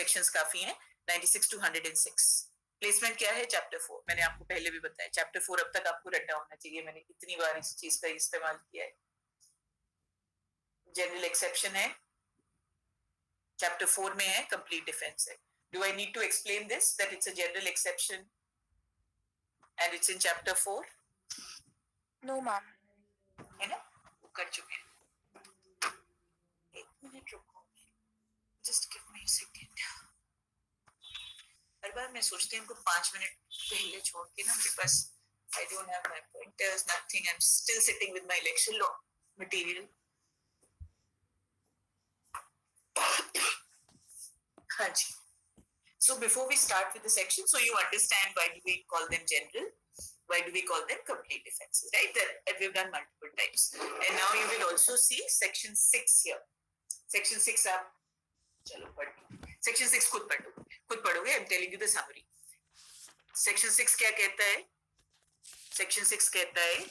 Sections काफी हैं, 96 to 106. Placement क्या है? चैप्टर 4. मैंने आपको पहले भी बताया, चैप्टर 4 अब तक आपको रट्टा होना चाहिए, मैंने कितनी बार इस चीज का इस्तेमाल किया है. जनरल एक्सेप्शन है, चैप्टर 4 में है, कंप्लीट डिफेंस है. Do I need to explain this that it's a general exception and it's in chapter 4? No ma'am. है ना, वो कर चुके हैं. एक मिनट रुको, just give me a second. हर बार मैं सोचती हूँ 5 मिनट पहले छोड़ के ना, मेरे पास I don't have my pointers, nothing. I'm still sitting with my lecture law material. हाँ जी. So before we start with the section, so you understand why do we call them general? Why do we call them complete defenses, right? That we've done multiple times. And now you will also see section 6 here. Section 6 आप चलो पढ़ो. Section 6 खुद पढ़ोगे. I'm telling you the summary. Section 6 क्या कहता है? Section 6 कहता है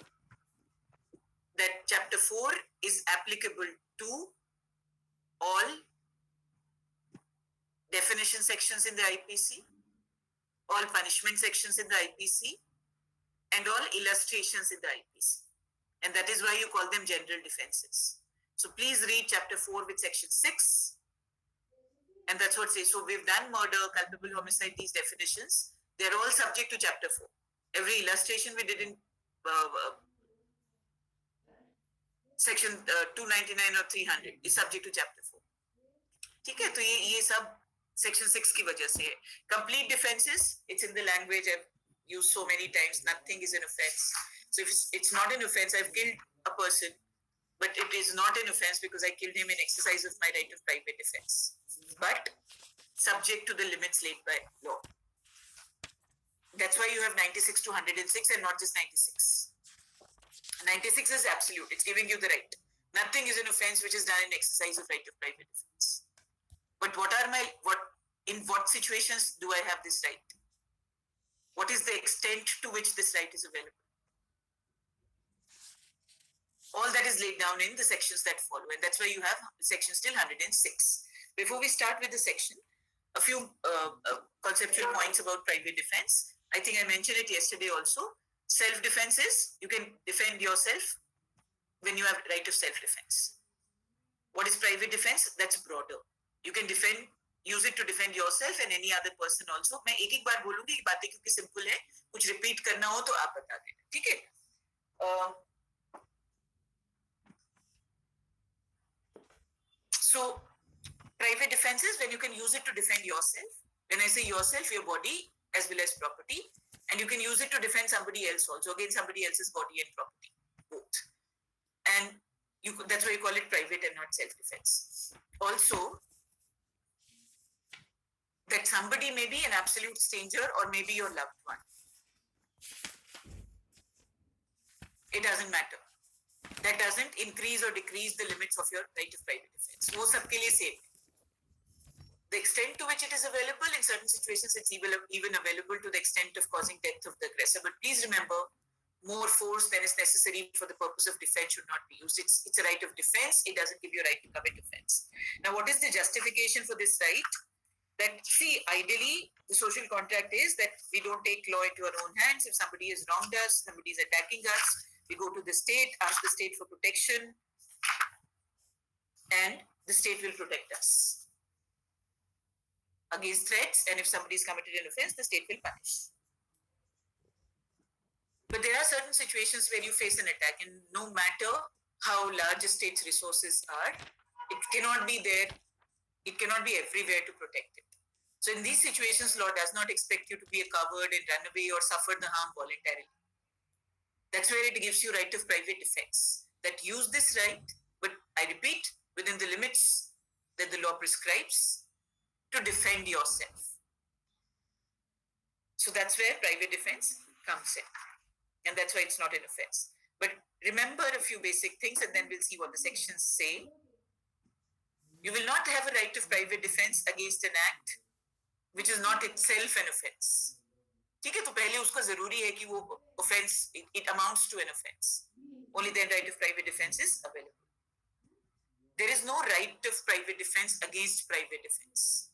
that chapter 4 is applicable to all definition sections in the IPC, all punishment sections in the IPC, and all illustrations in the IPC. And that is why you call them general defenses. So please read chapter 4 with section 6. And that's what it says. So we've done murder, culpable homicide, these definitions. They're all subject to chapter 4. Every illustration we did in section 299 or 300 is subject to chapter 4. ठीक है, तो ये सब section 6 की वजह से है. Complete defenses, it's in the language I've used so many times. Nothing is an offense. So if it's not an offense, I've killed a person, but it is not an offense because I killed him in exercise of my right of private defense, but subject to the limits laid by law. That's why you have 96 to 106 and not just 96. 96 is absolute. It's giving you the right. Nothing is an offense which is done in exercise of right of private defense. But in what situations do I have this right? What is the extent to which this right is available? All that is laid down in the sections that follow, and that's why you have sections till 106. Before we start with the section, a few conceptual points about private defense. I think I mentioned it yesterday also. Self-defense is, you can defend yourself when you have right of self-defense. What is private defense? That's broader. You can use it to defend yourself and any other person also. मैं एक बार बोलूंगी, बातें क्योंकि simple है, कुछ repeat करना हो तो आप बता देना, ठीक है? So, private defense is when you can use it to defend yourself. When I say yourself, your body as well as property, and you can use it to defend somebody else also, against somebody else's body and property, both. And that's why you call it private and not self-defense. Also, that somebody may be an absolute stranger or maybe your loved one. It doesn't matter. That doesn't increase or decrease the limits of your right of private defense. वो सबके लिए same. The extent to which it is available, in certain situations, it's even available to the extent of causing death of the aggressor. But please remember, more force than is necessary for the purpose of defense should not be used. It's a right of defense. It doesn't give you a right to commit offense. Now, what is the justification for this right? That, see, ideally, the social contract is that we don't take law into our own hands. If somebody has wronged us, somebody is attacking us, we go to the state, ask the state for protection, and the state will protect us against threats, and if somebody has committed an offense, the state will punish. But there are certain situations where you face an attack, and no matter how large a state's resources are, it cannot be there, it cannot be everywhere to protect it. So in these situations, law does not expect you to be a coward and run away or suffer the harm voluntarily. That's where it gives you right of private defense. That use this right, but I repeat, within the limits that the law prescribes, to defend yourself. So that's where private defense comes in. And that's why it's not an offense. But remember a few basic things and then we'll see what the sections say. You will not have a right of private defense against an act which is not itself an offense. ठीक है, तो पहले उसका जरूरी है कि वो offense, it amounts to an offense. Only then right of private defense is available. There is no right of private defense against private defense.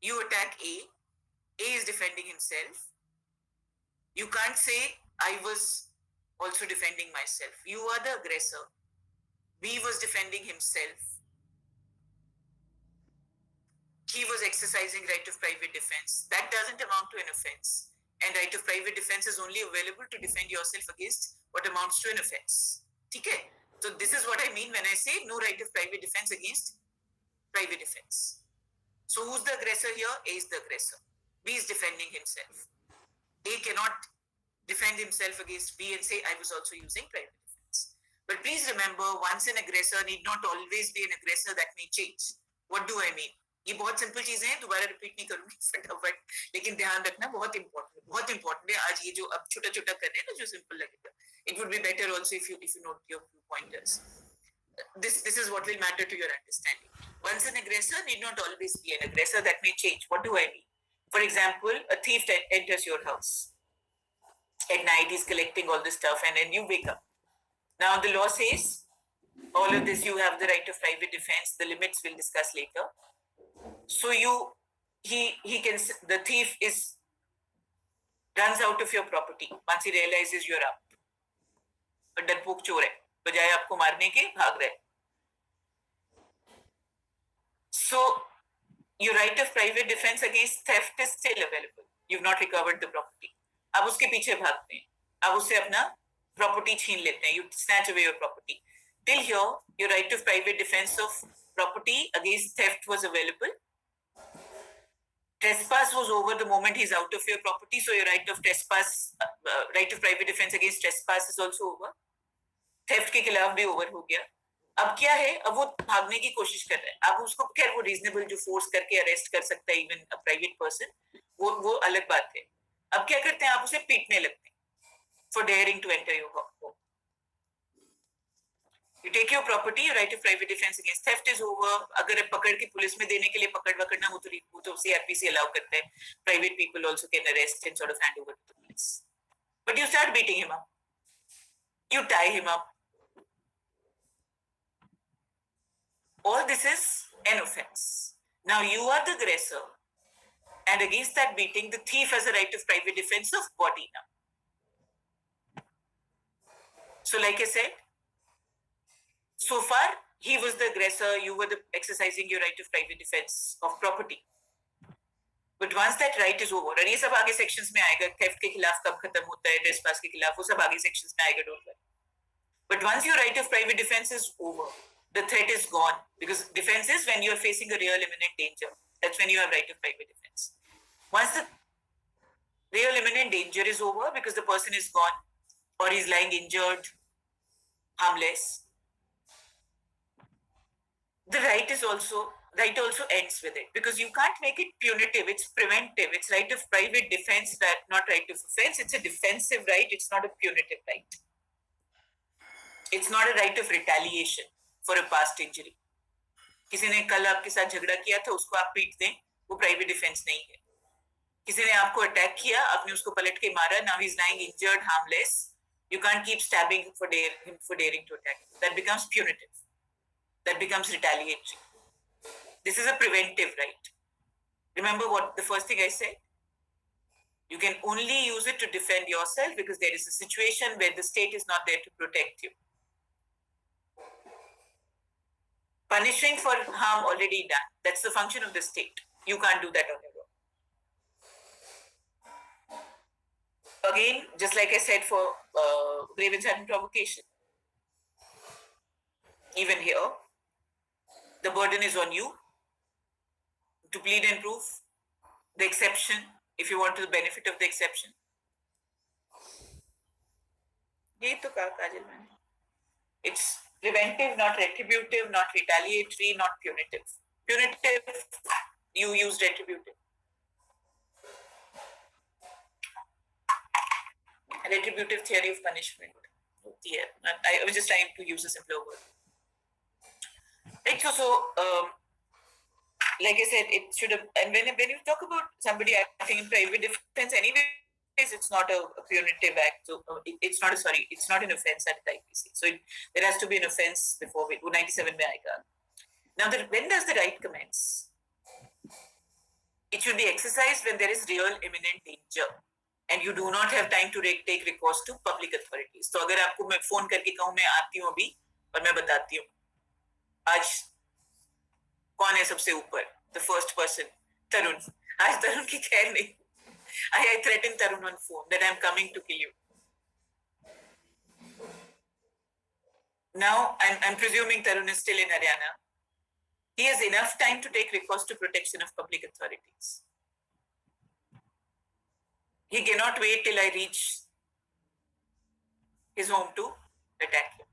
You attack A. A is defending himself. You can't say, I was also defending myself. You are the aggressor. B was defending himself. He was exercising right of private defense. That doesn't amount to an offense. And right of private defense is only available to defend yourself against what amounts to an offense. Okay? So this is what I mean when I say no right of private defense against private defense. So who's the aggressor here? A is the aggressor. B is defending himself. A cannot defend himself against B and say, I was also using private defense. But please remember, once an aggressor need not always be an aggressor, that may change. What do I mean? ये बहुत simple चीजें हैं, दोबारा repeat नहीं करूंगी फटाफट, लेकिन ध्यान रखना बहुत इंपॉर्टेंट है. आज ये जो अब छोटा छोटा कर रहे हैं ना, जो सिंपल लगेगा, it would be better also if you note your few pointers. This is what will matter to your understanding. Once an aggressor need not always be an aggressor, that may change. What do I mean? For example, a thief enters your house at night. He's collecting all this stuff, and then you wake up. Now the law says all of this, you have the right of private defense. The limits we'll discuss later. So the thief runs out of your property once he realizes you're up. But डरपोक चोर है, बजाय आपको मारने के भाग रहा है. So your right of private defense against theft is still available. You've not recovered the property. आप उसके पीछे भागते हैं, आप उससे अपना property छीन लेते हैं. You snatch away your property. Till here, your right of private defense of property against theft was available. Trespass was over the moment he's out of your property, so your right of private defense against trespass is also over. Theft के खिलाफ भी over हो गया. अब क्या है, अब वो भागने की कोशिश कर रहा है. अब उसको खैर वो reasonable जो force करके arrest कर सकता है even a private person, वो अलग बात है. अब क्या करते हैं, आप उसे पीटने लगते हैं for daring to enter your home. You take your property, your right of private defense against theft is over. अगर पकड़ के पुलिस में देने के लिए पकड़ना वो तो CRPC allow करता है. Private people also can arrest and sort of hand over to the police. But you start beating him up. You tie him up. All this is an offense. Now you are the aggressor, and against that beating, the thief has a right of private defense of body now. So like I said, so far he was the aggressor, you were exercising your right of private defense of property. But once that right is over, और ये सब आगे sections में आएगा, theft के खिलाफ कब खत्म होता है, trespass के खिलाफ, वो सब आगे sections में आएगा, don't worry. But once your right of private defense is over, the threat is gone, because defense is when you are facing a real imminent danger. That's when you have right of private defense. Once the real imminent danger is over, because the person is gone or he's lying injured, harmless, the right also ends with it, because you can't make it punitive. It's preventive. It's right of private defense, not right of offense. It's a defensive right. It's not a punitive right. It's not a right of retaliation for a past injury. किसी ने कल आपके साथ झगड़ा किया था, उसको आप पीट दें, वो प्राइवेट डिफेंस नहीं है. किसी ने आपको अटैक किया, आपने उसको पलट के मारा, now he's lying injured, harmless. You can't keep stabbing him for daring to attack. That becomes punitive. That becomes retaliatory. This is a preventive right. Remember what the first thing I said? You can only use it to defend yourself because there is a situation where the state is not there to protect you. Punishing for harm already done. That's the function of the state. You can't do that on your own. Again, just like I said for grave and sudden provocation, even here, the burden is on you to plead and prove the exception, if you want the benefit of the exception. It's preventive, not retributive, not retaliatory, not punitive. Punitive, you use retributive. Retributive theory of punishment. Yeah, I was just trying to use a simpler word. Right, so like I said, it should have, and when you talk about somebody acting in private defense, anyways, it's not a punitive act. So it's not an offense at the IPC. So there has to be an offense before 97 mein aayega. Now, when does the right commence? It should be exercised when there is real imminent danger and you do not have time to take recourse to public authorities. तो अगर आपको मैं phone करके कहूँ मैं आती हूँ अभी और मैं बताती हूँ आज कौन है सबसे ऊपर, the first person, तरुण. आज तरुण की खैर नहीं. I threatened Tarun on phone that I'm coming to kill you. Now I'm presuming Tarun is still in Haryana. He has enough time to take recourse to protection of public authorities. He cannot wait till I reach his home to attack him.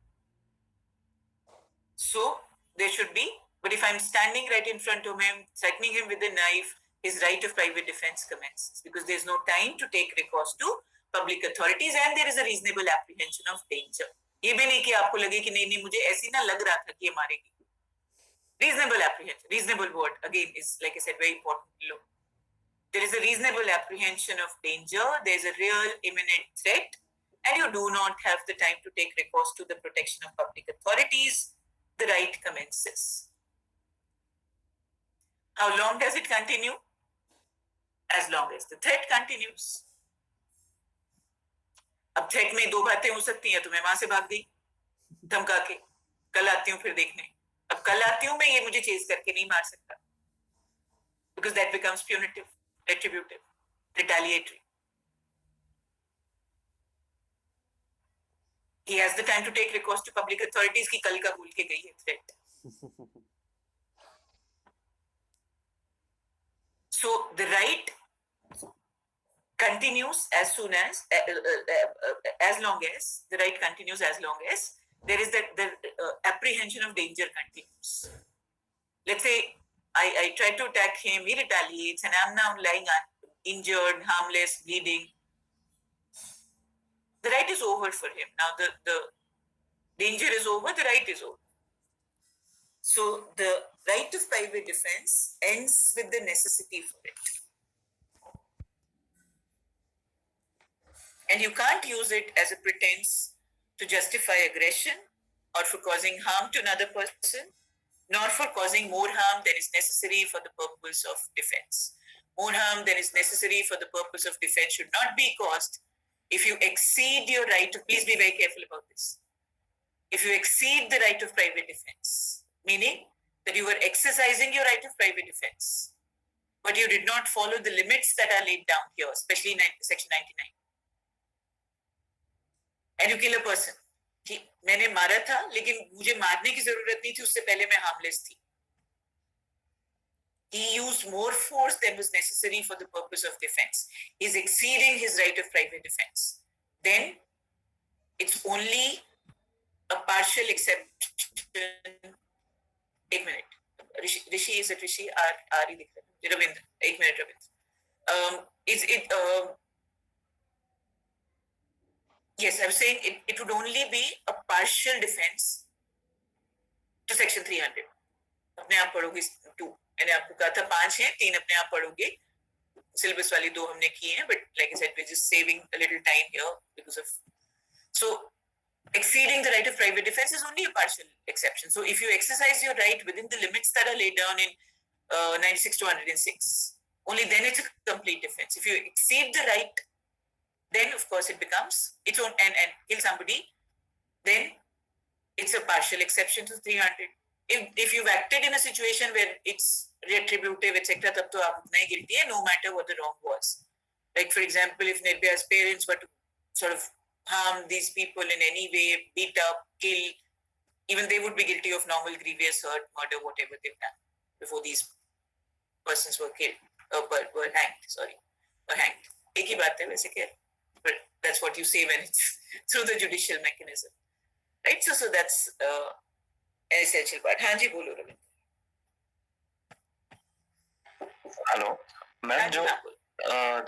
So there should be, but if I'm standing right in front of him, threatening him with a knife, his right of private defense commences because there's no time to take recourse to public authorities and there is a reasonable apprehension of danger. ये भी नहीं कि आपको लगे कि नहीं मुझे ऐसी ना लग रहा था कि ये मारेगी. Reasonable apprehension. Reasonable word again is, like I said, very important. Look, there is a reasonable apprehension of danger. There is a real imminent threat, and you do not have the time to take recourse to the protection of public authorities. The right commences. How long does it continue? As long as the threat continues. अब threat में दो बातें हो सकती हैं, तो मैं वहां से भाग गई धमका के, कल आती हूँ फिर देखने. अब कल आती हूँ मैं, ये मुझे चेज करके नहीं मार सकता because that becomes punitive, retributive, retaliatory. He has the time to take recourse to public authorities कि कल का भूल के गई है threat. So the right continues as long as the right continues as long as there is the apprehension of danger continues. Let's say I try to attack him, he retaliates, and I'm now lying injured, harmless, bleeding. The right is over for him. Now the danger is over, the right is over. So the right of private defense ends with the necessity for it. And you can't use it as a pretense to justify aggression or for causing harm to another person, nor for causing more harm than is necessary for the purpose of defense. More harm than is necessary for the purpose of defense should not be caused if you exceed your right to, please be very careful about this. If you exceed the right of private defense, meaning that you were exercising your right of private defense, but you did not follow the limits that are laid down here, especially in section 99. And you kill a person. कि मैंने मारा था लेकिन मुझे मारने की जरूरत नहीं थी, उससे पहले मैं harmless थी. He used more force than was necessary for the purpose of defense. He's exceeding his right of private defense. Then it's only a partial exception. एक minute, Rishi is it Rishi? Ari दिख रहा है. Ravindra, एक minute Ravindra. Is it yes, I was saying it would only be a partial defense to section 300. अपने आप पढ़ोगे 2. मैंने आपको कहा था 5 हैं, 3 अपने आप पढ़ोगे. Syllabus वाली 2 हमने किए हैं, but like I said, we're just saving a little time here because of. So exceeding the right of private defense is only a partial exception. So if you exercise your right within the limits that are laid down in 96 to 106, only then it's a complete defense. If you exceed the right, then of course it becomes its own and kill somebody, then it's a partial exception to 300. If you've acted in a situation where it's retributive, etc., तब तो आप उतना ही guilty है, no matter what the wrong was. Like for example, if Nirbhaya's parents were to sort of harm these people in any way, beat up, kill, even they would be guilty of normal grievous hurt, murder, whatever they've done before these persons were killed, were hanged. Were hanged. एक ही बात है वैसे क्या? But that's what you say when it's through the judicial mechanism, right? So that's an essential part. हाँ जी बोलो Ravindra. Hello ma'am,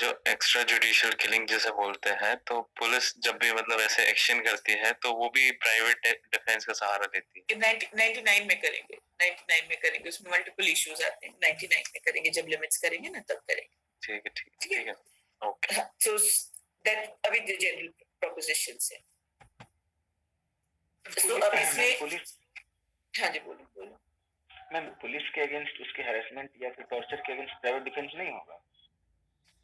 जो extra judicial killing जैसे बोलते हैं, तो पुलिस जब भी मतलब ऐसे एक्शन करती है तो वो भी प्राइवेट डिफेंस का सहारा लेती है. 99 में करेंगे, 99 में करेंगे, उसमें मल्टीपल इश्यूज आते हैं. 99 में करेंगे, जब लिमिट्स करेंगे ना तब करेंगे. ठीक है ओके. So that अभी the general propositions है. So अब इसमें हाँ जी बोलो. मैम पुलिस के अगेंस्ट उसके हैरेसमेंट या फिर टॉर्चर के अगेंस्ट प्राइवेट डिफेंस नहीं होगा?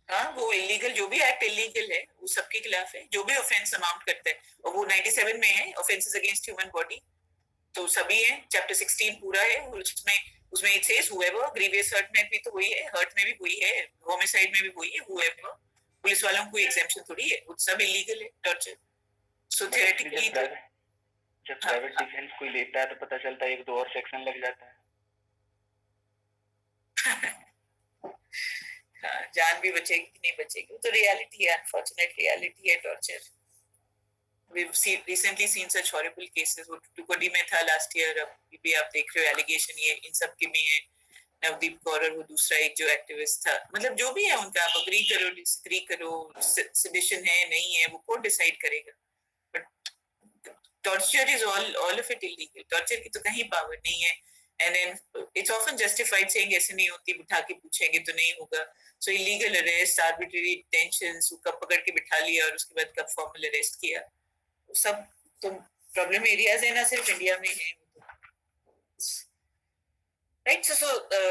हाँ, वो इलीगल, जो भी एक्ट इलीगल है वो सबके खिलाफ है, जो भी ऑफेंस अमाउंट करता है, और वो 97 में है, ऑफेंसेस अगेंस्ट ह्यूमन बॉडी, तो सभी है, चैप्टर 16 पूरा है, और उसमें it says however, grievous hurt में भी तो वही है, हर्ट में भी वही है, होमिसाइड में भी वही है, हुएवर, पुलिस वालों को एग्जेम्पशन थोड़ी है, वो सब इलीगल है टॉर्चर। सो थियोरेटिकली जब प्राइवेट डिफेंस कोई लेता है तो पता चलता है 1-2 और सेक्शन लग जाता है। हाँ, जान भी बचेगी कि नहीं बचेगी, तो रियलिटी है, अनफॉर्चुनेट रियलिटी है torture. We've recently seen such horrible cases. वो टुकड़ी में था लास्ट ईयर, अब भी आप देख रहे हो एलिगेशन ये इन सब के भी है। नवदीप कौर और वो दूसरा एक जो एक्टिविस्ट था, मतलब जो भी है उनका, आप अग्री करो डिसएग्री करो, सेडिशन है नहीं है, वो कोर्ट डिसाइड करेगा, but torture is all of it illegal. Torture की तो कहीं पावर नहीं है, and then it's often justified saying ऐसे नहीं होती, बिठा के पूछेंगे तो नहीं होगा। So illegal arrest, arbitrary detentions, कब पकड़ के बिठा लिया और उसके बाद कब फॉर्मल अरेस्ट किया, सब तो प्रॉब्लम एरियाज है ना, सिर्फ इंडिया में है, right? So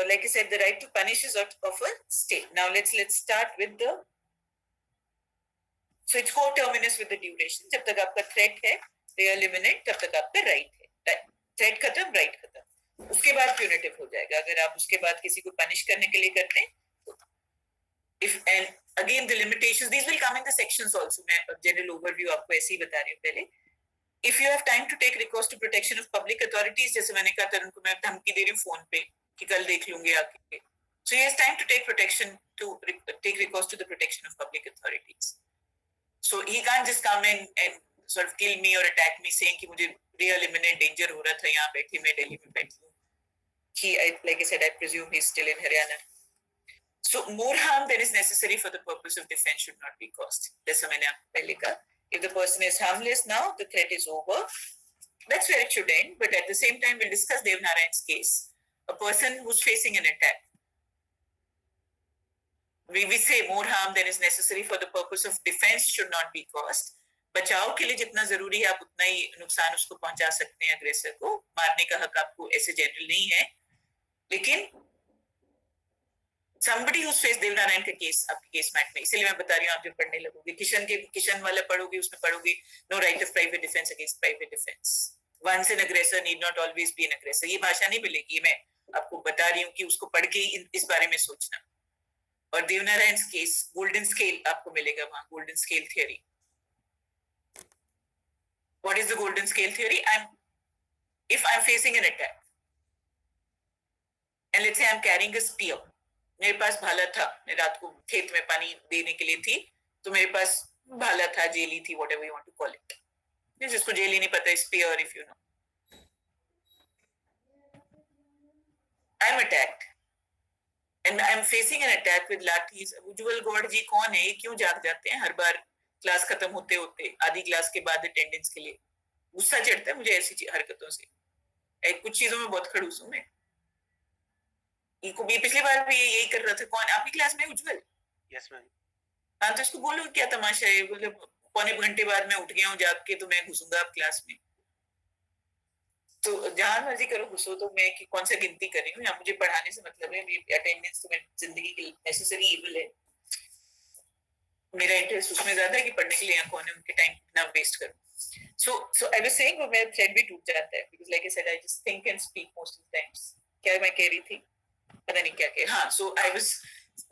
like I said, the right to punish is of a state. Now let's start with the, so it's coterminous with the duration. जब तक आपका threat है, real imminent, तब तक आपका right है, threat खत्म, right खत्म, उसके बाद punitive हो जाएगा अगर आप उसके बाद किसी को punish करने के लिए करते हैं। If and again the limitations, these will come in the sections also. मैं general overview आपको ऐसे ही बता रही हूँ पहले। If you have time to take recourse to protection of public authorities, जैसे मैंने कहा तरुण को मैं धमकी दे रही हूँ फोन पे कि कल देख लूंगी आके, so he has time to take take recourse to the protection of public authorities. So he can't just come in and sort of kill me or attack me saying कि मुझे real imminent danger हो रहा था यहाँ बैठी मैं दिल्ली में बैठी हूँ। Like I said, I presume he's still in Haryana. So more harm than is necessary for the purpose of defense should not be caused. जैसा मैंने आपको पहले कहा, if the person is harmless now, the threat is over. That's where it should end. But at the same time, we'll discuss Devnarayan's case. A person who's facing an attack. We say more harm than is necessary for the purpose of defense should not be caused. बचाव के लिए जितना जरूरी है आप उतना ही नुकसान उसको पहुंचा सकते हैं अग्रेसर को, मारने का हक आपको ऐसे जनरल नहीं है, लेकिन somebody who's faced देवनारायण का केस आपके केस मैट में, इसीलिए मैं बता रही हूँ, आप जब पढ़ने लगोगे किशन वाला पढ़ोगे, उसमें पढ़ोगे no right of private defense against private defense. Once an aggressor need not always be an aggressor. ये भाषा नहीं मिलेगी, मैं आपको बता रही हूँ कि उसको पढ़ के इस बारे में सोचना। और देवनारायण केस गोल्डन स्केल आपको मिलेगा वहां, golden scale theory. What is the golden scale theory? If I'm facing an attack and let's say I'm carrying a spear, मेरे पास भाला था, मैं रात को खेत में पानी देने के लिए थी, तो मेरे पास भाला था, जेली थी, whatever you want to call it. जिसको जेली नहीं पता, spear if you know. I'm attacked and I'm facing an attack with lathis. उज्जवल गौड़ जी कौन है, ये क्यों जाग जाते हैं हर बार क्लास खत्म होते होते, आधी क्लास के बाद अटेंडेंस के लिए? गुस्सा चढ़ता है मुझे ऐसी हरकतों से, कुछ चीजों में बहुत खड़ूस हूं मैं। इनको भी पिछली बार भी यही कर रहा था, कौन आपकी क्लास में? उज्जवल। Yes ma'am. हाँ, तो इसको बोलो क्या तमाशा है, बोले पौने घंटे बाद मैं उठ गया हूँ जाग के, तो मैं घुसूंगा आप क्लास में, तो जहां मर्जी करो घुसो, तो मैं कौन सा गिनती कर रही हूँ, यहाँ मुझे पढ़ाने से मतलब है, अटेंडेंस तो मेरी जिंदगी की नेसेसरी इविल है, मेरा इंटरेस्ट उसमें ज्यादा है कि पढ़ने के लिए यहाँ कौन है, उनके टाइम ना वेस्ट करूं। So I was saying वो मेरा थ्रेड भी टूट जाता है, because like I said, I just think and speak most of the times. क्या मैं कह रही थी, पता नहीं क्या कह, हाँ, so I was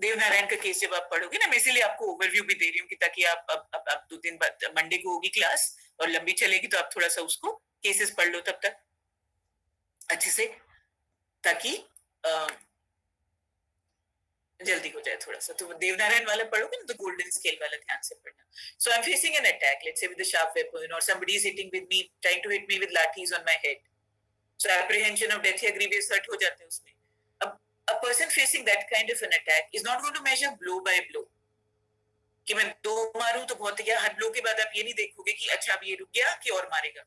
देवनारायण का केस जब आप पढ़ोगे ना, मैं इसीलिए आपको ओवरव्यू भी दे रही हूँ कि ताकि आप अब 2 दिन बाद मंडे को होगी क्लास और लंबी चलेगी, तो आप थोड़ा सा उसको केसेस पढ़ लो तब तक अच्छे से, ताकि जल्दी हो जाए थोड़ा सा। तो देवनारायण वाला पढ़ोगे ना, तो गोल्डन स्केल वाला ध्यान से पढ़ना। So I'm facing an attack, let's say with a sharp weapon, or somebody is hitting with me, trying to hit me with lathis on my head. So apprehension of death या grievous hurt हो जाते हैं उसमें। अब a person facing that kind of an attack is not going to measure blow by blow, कि मैं 2 मारूं तो बहुत, या हर ब्लो के बाद आप ये नहीं देखोगे कि अच्छा अब ये रुक गया कि और मारेगा।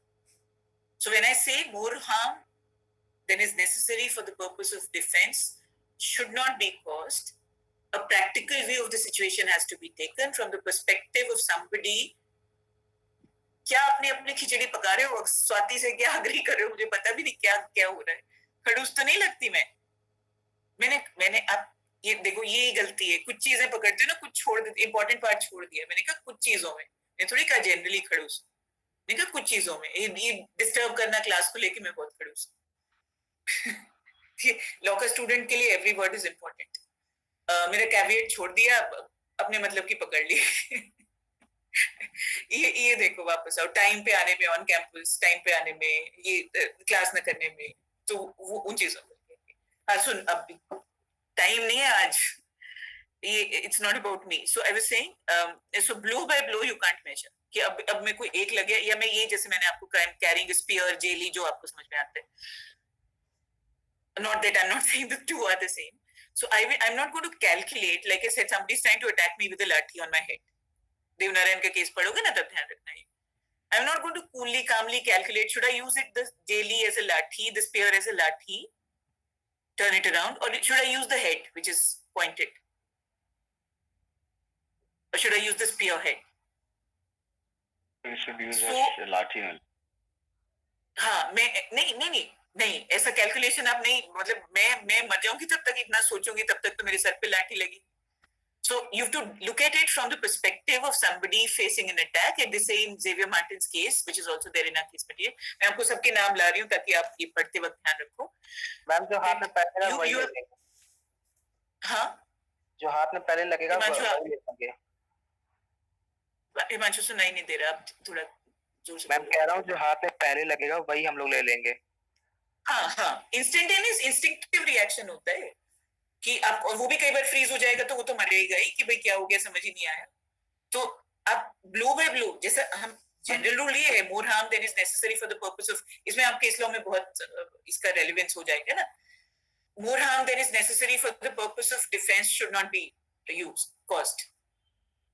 So when I say more harm than is necessary for the purpose of defense should not be caused, a practical view of the situation has to be taken from the perspective of somebody. क्या आपने अपनी खिचड़ी पका रहे हो, स्वाति से क्या agree कर रहे हो, मुझे पता भी नहीं क्या क्या हो रहा है, खड़ूस तो नहीं लगती मैंने अब ये देखो, ये गलती है, कुछ चीजें पकड़ती हूँ ना, कुछ छोड़ देती, इंपॉर्टेंट पार्ट छोड़ दिया। मैंने कहा कुछ चीजों में, मैं थोड़ी कहा जनरली खड़ूस, मैंने कहा कुछ चीजों में। ये डिस्टर्ब करना क्लास को लेके मैं बहुत खड़ूस लॉ का स्टूडेंट के लिए एवरी वर्ड इज इम्पोर्टेंट। मेरा कैविएट छोड़ दिया, अपने मतलब की पकड़ ली ये देखो वापस आओ, टाइम पे आने में, ऑन कैंपस टाइम पे आने में, ये क्लास न करने में, तो वो उन चीजों को। हाँ सुन, अब टाइम नहीं है आज, ये it's not about me. So I was saying, so blow by blow you can't measure कि अब मेरे को एक लगे, या मैं ये, जैसे मैंने आपको कैरिंग स्पीयर, जेली, जो आपको समझ में आते हैं, not that I'm not saying the two are the same. So I'm not going to calculate, like I said, somebody's trying to attack me with a lathi on my head. Devnarayan का case पढ़ोगे ना, तब ध्यान रखना है। I'm not going to coolly, calmly calculate, should I use it, the jelly as a lathi, the spear as a lathi, turn it around, or should I use the head, which is pointed? Or should I use the spear head? You should use So, a lathi only. हाँ, मैं नहीं ऐसा calculation आप नहीं, मतलब मैं मर जाऊंगी तब तक, इतना सोचूंगी तब तक तो मेरे सर पे लाठी लगी। So you have to look at it from the perspective of somebody facing an attack, at the same Xavier Martin's case, which is also there in our case material. मैं आपको सबके नाम ला रही हूँ ताकि आप ये पढ़ते वक्त ध्यान रखो। मैम जो हाथ में पहले You- वही you- लगेगा। हाँ, जो हाथ में पहले लगेगा हिमांशु, वही लेंगे। हिमांशु सुनाई नहीं दे रहा, आप थोड़ा जोर से मैम बोलो। कह रहा हूँ जो हाथ में पहले लगेगा वही हम लोग ले लेंगे। हाँ, इंस्टेंटेनियस इंस्टिंक्टिव रिएक्शन होता है कि आप, और वो भी कई बार फ्रीज हो जाएगा तो वो तो मरेगा ही कि भाई क्या हो गया, समझ ही नहीं आया। तो आप ब्लो बाय ब्लो, जैसे हम जनरल रूल ये है, मोर harm then is necessary for the purpose of, इसमें आपके इस लॉ में बहुत इसका रेलेवेंस हो जाएगा ना। मोर harm then is necessary for the purpose of defence should not be used, cost.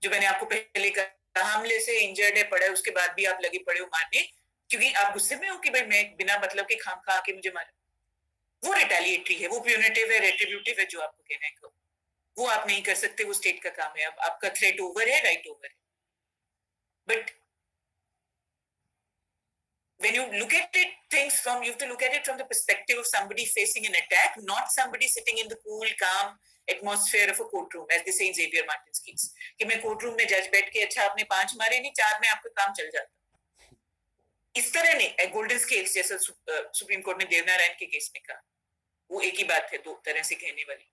जो मैंने आपको पहले कहा, हमले से इंजर्ड है, पड़ा है, उसके बाद भी आप लगे पड़े हो मारने, क्योंकि आप गुस्से में हो कि भाई मैं बिना मतलब के खाम खा के मुझे मारा। वो रिटेलिएटरी है, वो प्यूनिटिव है, रेट्रिब्यूटिव है, जो आपको कहना है को, वो आप नहीं कर सकते, वो स्टेट का काम है। अब आपका थ्रेट ओवर है, राइट ओवर है। But when you look at it, things from, you have to look at it from the perspective of somebody facing an attack, not somebody sitting in the cool, calm atmosphere of a courtroom, as they say in Xavier Martin's case, कि मैं courtroom में जज बैठ के, अच्छा आपने 5 मारे नहीं, 4 में आपका काम चल जाता। इस तरह नहीं, गोल्डन स्केल्स जैसा सुप्रीम कोर्ट ने देवनारायण के केस में कहा, वो एक ही बात है, दो तरह से कहने वाली।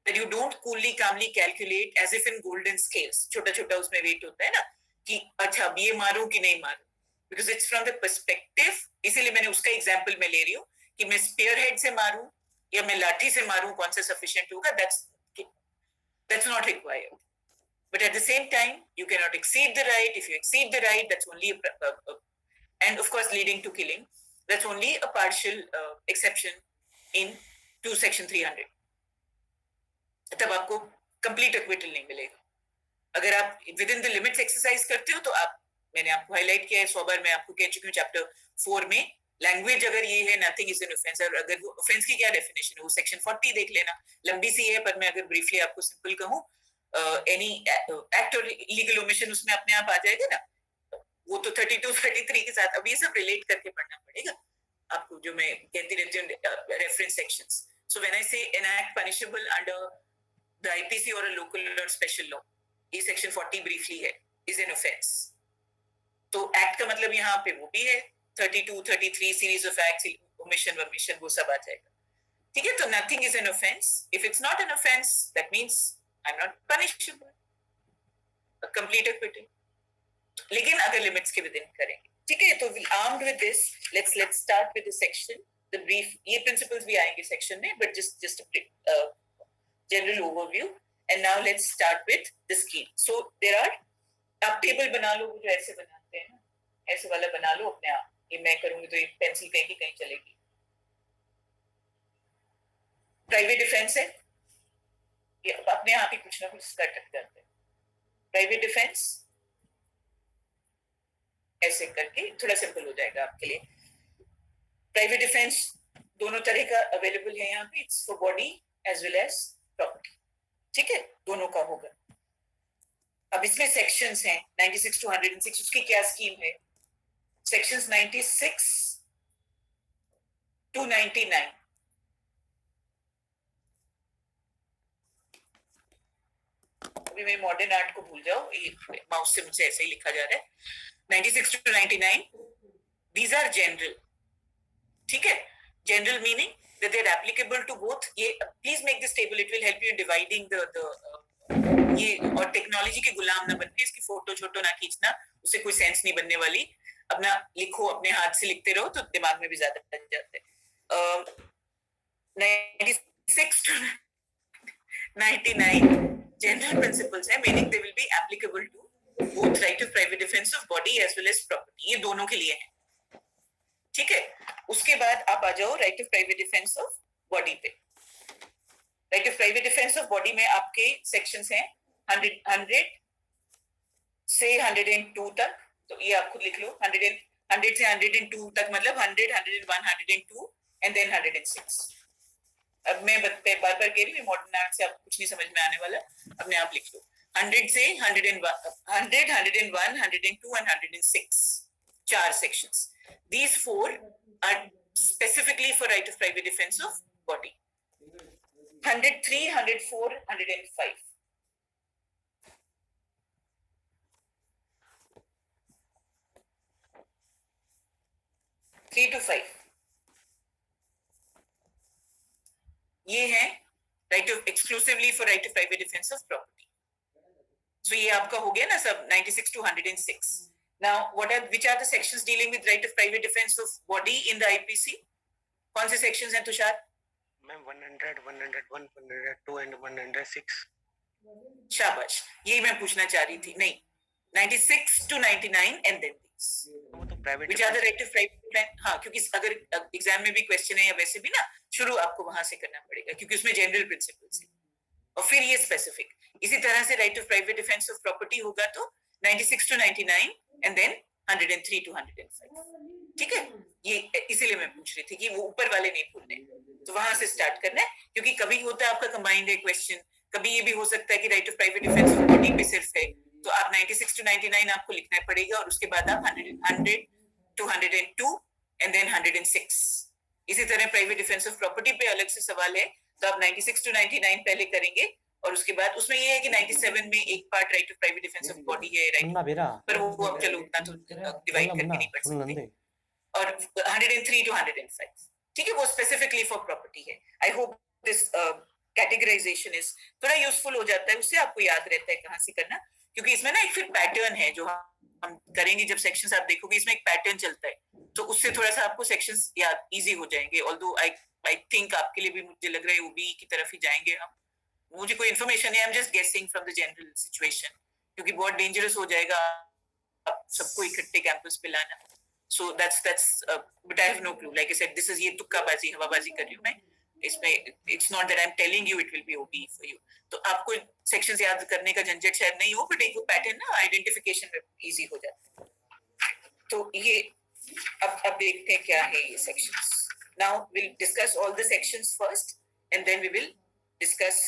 That you don't coolly, calmly calculate as if in golden scales, छोटा छोटा उसमें वेट होता है ना, कि अच्छा अब ये मारूं कि नहीं मारूं, because it's from the perspective, इसीलिए मैंने उसका एग्जाम्पल में ले रही हूँ कि मैं स्पेयर हेड से मारूं या मैं लाठी से मारूं, कौन सा सफिशिएंट होगा, that's not required. But at the same time, you cannot exceed the right. If you exceed the right, that's only and of course leading to killing, that's only a partial exception in to section 300. तब आपको complete acquittal नहीं मिलेगा। अगर आप within the limits exercise करते हो तो आप, मैंने आपको हाईलाइट किया है 100 बार, मैं आपको कह चुकी हूँ चैप्टर 4 में, लैंग्वेज अगर ये है नथिंग इज एन ऑफेंस, और अगर वो ऑफेंस की क्या डेफिनेशन है वो सेक्शन 40 देख लेना, लंबी सी है, पर मैं अगर ब्रीफली आपको सिंपल कहूँ, एनी एक्ट और लीगल ओमिशन उसमें अपने आप आ जाएगा ना, वो तो 32 33 के साथ। अब ये सब रिलेट करके पढ़ना पड़ेगा आपको, जो मैं कहती रहती हूँ reference sections. So when I say an act punishable under the IPC और अ लोकल और स्पेशल लॉ, ये सेक्शन 40 ब्रीफली है, इज एन ऑफेंस। तो एक्ट का मतलब यहाँ पे वो भी है 32 33 सीरीज ऑफ एक्ट्स, ओमिशन वमिशन वो सब आ जाएगा, ठीक है। तो nothing is an offence, if it's not an offence that means I am not punishable, complete acquittal. लेकिन अगर लिमिट्स के विद इन करेंगे, ठीक है। तो armed with this, let's start with the section, the brief, ये प्रिंसिपल्स भी आएंगे सेक्शन में, but just general overview. And now let's start with the scheme. So there are, आप टेबल बना लो, जो ऐसे बनाते हैं ना, ऐसे वाला बना लो अपने आप। ये मैं करूंगी तो ये पेंसिल कहीं की कहीं चलेगी। प्राइवेट डिफेंस है, ये अपने आप ही कुछ ना कुछ कर करते हैं। प्राइवेट डिफेंस ऐसे करके थोड़ा सिंपल हो जाएगा आपके लिए। प्राइवेट डिफेंस दोनों तरह का अवेलेबल है यहाँ पे, it's for body as well as property, ठीक है, दोनों का होगा। अब इसमें सेक्शंस हैं 96 to 106, उसकी क्या स्कीम है? सेक्शंस 96 to 99 अभी मैं मॉडर्न आर्ट को भूल जाओ, ये माउस से मुझे ऐसे ही लिखा जा रहा है। 96 to 99 these are general, ठीक है, general meaning that they are applicable to both. ये please make this table, it will help you in dividing the ये, और टेक्नोलॉजी के गुलाम ना बनने, इसकी फोटो छोटो ना खींचना, उससे कोई सेंस नहीं बनने वाली। अपना लिखो, अपने हाथ से लिखते रहो तो दिमाग में भी ज्यादा बन जाते हैं। 96 to 99 general principles है, meaning they will be applicable to both right of private defense of body as well as property, ये दोनों के लिए है, ठीक है। उसके बाद आप आ जाओ right of private defence of body पे। Right of private defence of body में आपके सेक्शंस हैं 100 से 102 तक, तो ये आप खुद लिख लो। 100 से 102 तक मतलब 100, 101, 102 एंड देन 106। अब मैं बार बार कह रही हूँ, मॉडर्न आर्ट से आपको कुछ नहीं समझ में आने वाला, अपने आप लिख लो। 100 से 101, 100, 101, 102 and 106, 4 sections. These 4 are specifically for right of private defense of body. 103, 104, 105. Three to 5. ये है right of exclusively for right of private defense of property. So ये आपका हो गया ना सब 96 to 106. Now, which are the sections dealing with right of private defense of body in the IPC? कौन से sections हैं तुषार? Ma'am 100, 101, 102 and 106. शाबाश, यही मैं पूछना चाह रही थी। नहीं, 96 to 99 and then these. वो तो private Which are the right of private defense? हाँ, क्योंकि अगर एग्जाम में भी क्वेश्चन है या वैसे भी ना, शुरू आपको वहां से करना पड़ेगा क्योंकि उसमें जनरल प्रिंसिपल्स है और फिर ये स्पेसिफिक। इसी तरह से right of private defence of property होगा तो 96 to 99 and then 103 to 105, ठीक है। ये इसीलिए मैं पूछ रही थी कि वो ऊपर वाले नहीं भूलने, तो वहां से स्टार्ट करना है क्योंकि कभी होता है आपका कंबाइंड है क्वेश्चन, कभी ये भी हो सकता है कि right of private defence of body पे सिर्फ है, तो आप 96 to 99 आपको लिखना पड़ेगा और उसके बाद आप 100 to 102 and then 106। इसी तरह प्राइवेट डिफेंस ऑफ प्रॉपर्टी पे अलग से सवाल है, तो आप 96 to 99 पहले करेंगे और उसके बाद उसमें ये है कि 97 में एक part right of private defence of body है, राइट, पर वो अब चलो उतना तो डिवाइड करके नहीं पढ़ सकते। और 103 to 105, ठीक है, वो स्पेसिफिकली फॉर प्रॉपर्टी है। I hope this categorisation is थोड़ा यूजफुल हो जाता है, उससे आपको याद रहता है कहाँ से करना, क्योंकि इसमें ना एक फिर पैटर्न है जो हम करेंगे। जब सेक्शंस आप देखोगे इसमें एक पैटर्न चलता है, तो उससे थोड़ा सा आपको सेक्शंस याद इजी हो जाएंगे। ऑल्दो आई थिंक आपके लिए भी मुझे लग रहा है ओबी की तरफ ही जाएंगे हम, मुझे कोई इन्फॉर्मेशन है, I am just guessing from the general situation, क्योंकि बहुत डेंजरस हो जाएगा आप सबको इकट्ठे कैंपस पे लाना। So that's but I have no clue, like I said this is ये तुक्काबाजी हवाबाजी कर रही हूं मैं इसमें। It's not that I am telling you it will be OB for you, तो आपको सेक्शंस याद करने का झंझट शायद नहीं हो, बट एक पैटर्न ना आइडेंटिफिकेशन में इजी हो जाता है। तो ये अब देखते हैं क्या है ये sections. Now will discuss all the sections first and then we will discuss,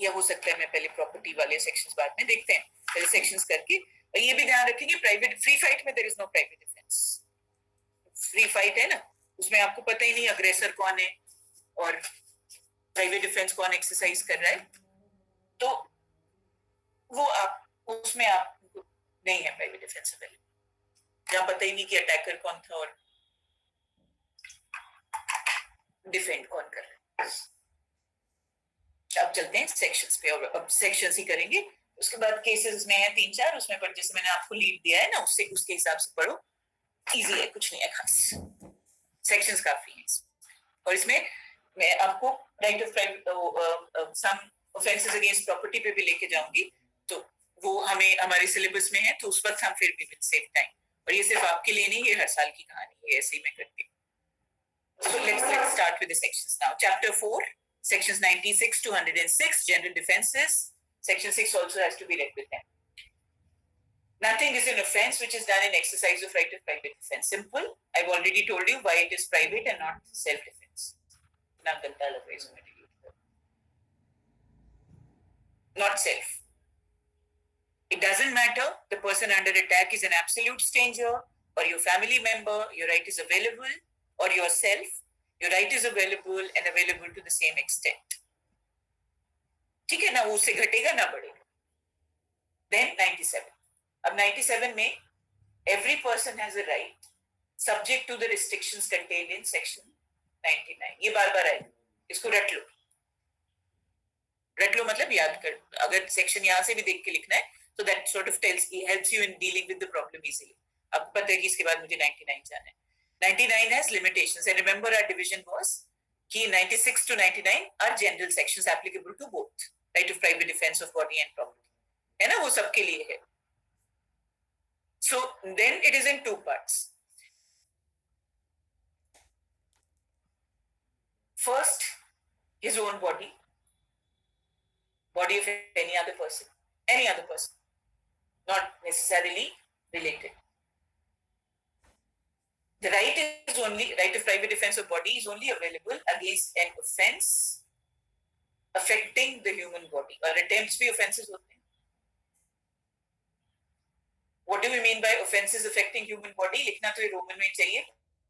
या हो सकता है मैं पहले प्रॉपर्टी वाले सेक्शंस बाद में देखते हैं, पहले सेक्शंस करके। और ये भी ध्यान रखेंगे प्राइवेट फ्री फाइट में there is no private defence. Free fight है ना, उसमें आपको पता ही नहीं अग्रेसर कौन है और प्राइवेट डिफेंस कौन एक्सरसाइज कर रहा है, तो वो आप उसमें आप नहीं है प्राइवेट डिफेंस अवेलेबल, जहाँ पता ही नहीं कि अटैकर कौन था और डिफेंड कौन कर रहा है। अब चलते हैं सेक्शंस पे, और अब सेक्शंस ही करेंगे। उसके बाद केसेस में है 3-4, उसमें पर जैसे मैंने आपको लीड दिया है ना, उसके हिसाब से पढ़ो, इजी है, कुछ नहीं है खास, सेक्शंस काफी हैं। और इसमें मैं आपको right of private some offences against property पे भी लेके जाऊंगी, तो वो हमारे सिलेबस में है, तो उस वक्त हम फिर भी विल सेव टाइम। और ये सिर्फ आपके लिए नहीं, ये हर साल की कहानी है, ऐसे ही मैं करती हूँ। So let's start with the sections now. Chapter 4, sections 96 to 106, general defenses. Section 6 also has to be read with them. Nothing is an offense which is done in exercise of right of private defense. Simple. I've already told you why it is private and not self-defense. Not self. It doesn't matter. The person under attack is an absolute stranger or your family member. Your right is available. Or yourself, your right is available and available to the same extent. ठीक है ना, वो उससे घटेगा ना बढ़ेगा. Then 97. अब 97 में every person has a right subject to the restrictions contained in section 99. ये बार बार आएगा, इसको रट लो. रट लो मतलब याद कर. अगर सेक्शन यहाँ से भी देख के लिखना है तो that sort of helps you in dealing with the problem easily. अब पता है कि इसके बाद मुझे 99 जाना है. 99 has limitations and remember our division was कि 96 to 99 are general sections applicable to both right of private defense of body and property. है ना, वो सबके लिए है. So then it is in two parts. First, his own body of any other person, not necessarily related. The right of private defense of body is only available against an offense affecting the human body. और attempts भी offenses होते हैं. What do we mean by offenses affecting human body? लिखना तो ये Roman में चाहिए,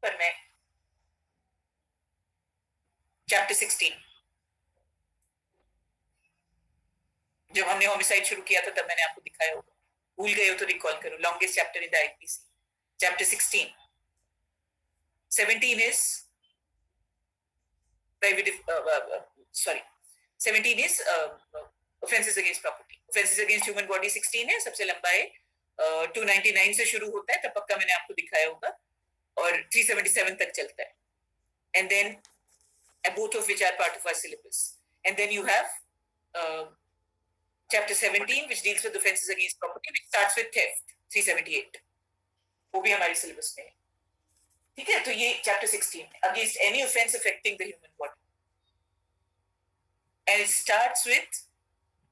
पर मैं chapter 16 जब हमने होमिसाइड शुरू किया था तब मैंने आपको दिखाया होगा, भूल गए हो तो रिकॉल करो. Longest chapter in the IPC, chapter 16. 17 is offenses against property. Offenses against human body 16 है, सबसे लंबा है. 299 से शुरू होता है, तब पक्का मैंने आपको दिखाया होगा, और 377 तक चलता है. And then both of which are part of our syllabus. And then you have chapter 17 which deals with offenses against property, which starts with theft, 378. वो भी हमारे syllabus में है. ठीक है, तो ये chapter 16 against any offense affecting the human body, and it starts with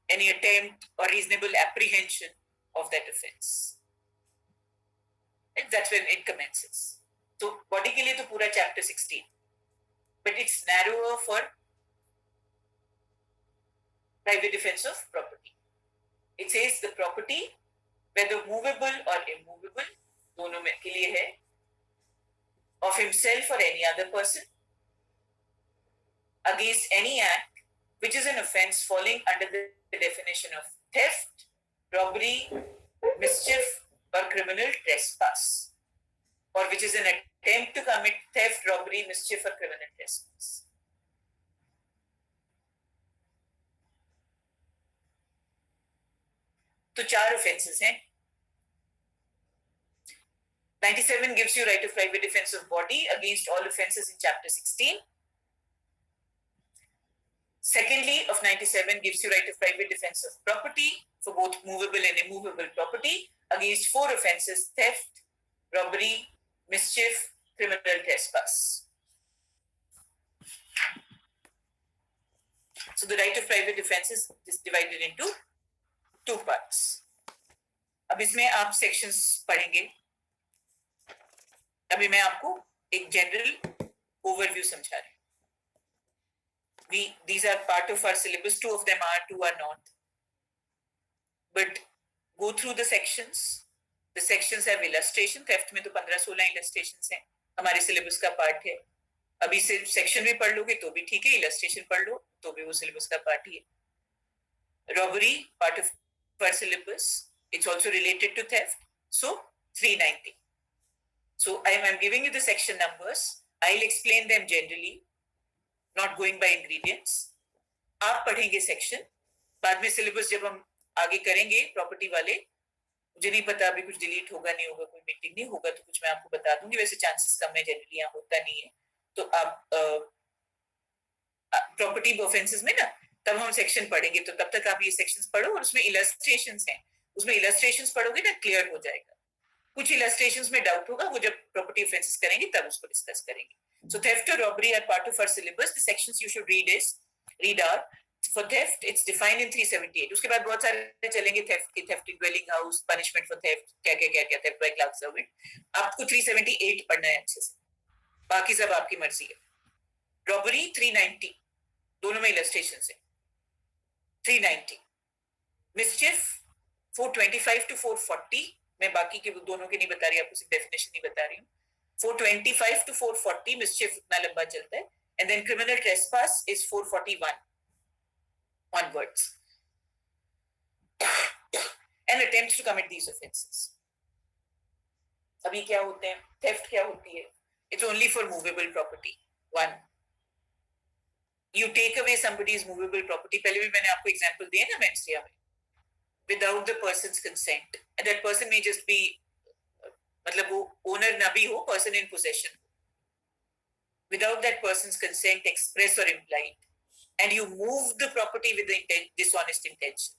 any attempt or reasonable apprehension of that offense, and that's when it commences. So body के लिए तो पूरा chapter 16, but it's narrower for private defense of property. It says the property, whether movable or immovable, दोनों में के लिए है, of himself or any other person, against any act which is an offense falling under the definition of theft, robbery, mischief, or criminal trespass, or which is an attempt to commit theft, robbery, mischief, or criminal trespass. तो 4 offenses हैं. 97 gives you right of private defense of body against all offenses in chapter 16. Secondly, of 97 gives you right of private defense of property for both movable and immovable property against 4 offenses: theft, robbery, mischief, criminal trespass. So the right of private defense is divided into 2 parts. अब इसमें आप sections पढ़ेंगे. अभी मैं आपको एक general overview समझा रही हूँ. These are part of our syllabus. 2 of them are, 2 are not. But go through the sections. The sections have illustration. Theft में तो 15-16 illustrations हैं. हमारे syllabus का part है. अभी सिर्फ section भी पढ़ लोगे तो भी ठीक है. Illustration पढ़ लो तो भी वो syllabus का part ही है. Robbery, part of our syllabus. It's also related to theft. So 390. So I am giving you the section numbers. I'll explain them generally, not going by ingredients. आप पढ़ेंगे section. बाद में syllabus जब हम आगे करेंगे property वाले, मुझे नहीं पता अभी कुछ delete होगा नहीं होगा, कोई meeting नहीं होगा तो कुछ मैं आपको बता दूंगी. वैसे chances कम है, generally यहाँ होता नहीं है. तो आप property offenses में ना तब हम section पढ़ेंगे, तो तब तक आप ये sections पढ़ो और उसमें illustrations हैं. उसमें illustrations पढ़ोगे ना clear हो जाएगा. कुछ illustrations में doubt होगा, वो जब property offenses करेंगे तब उसको discuss करेंगे. So theft or robbery are part of our syllabus. The sections you should read are for theft. It's defined in 378. उसके बाद बहुत सारे चलेंगे theft in dwelling house, punishment for theft, क्या theft by clerk servant. आपको 378 पढ़ना है अच्छे से. बाकी सब आपकी मर्जी है. Robbery 390. दोनों में illustrations है. 390. Mischief 425 to 440. मैं बाकी के दोनों के नहीं बता रही, आपको सिर्फ डेफिनेशन ही बता रही हूँ. 425 to 440 मिस्चिफ इतना लंबा चलता है. And then criminal trespass is 441 onwards. and attempts to commit these offenses. अभी क्या होते हैं? Theft क्या होती है? It's only for movable property. One. You take away somebody's movable property. पहले भी मैंने आपको example दिए ना Wednesday में. Without the person's consent, and that person may just be, मतलब वो owner ना भी हो, person in possession. Without that person's consent, express or implied, and you move the property with the dishonest intention.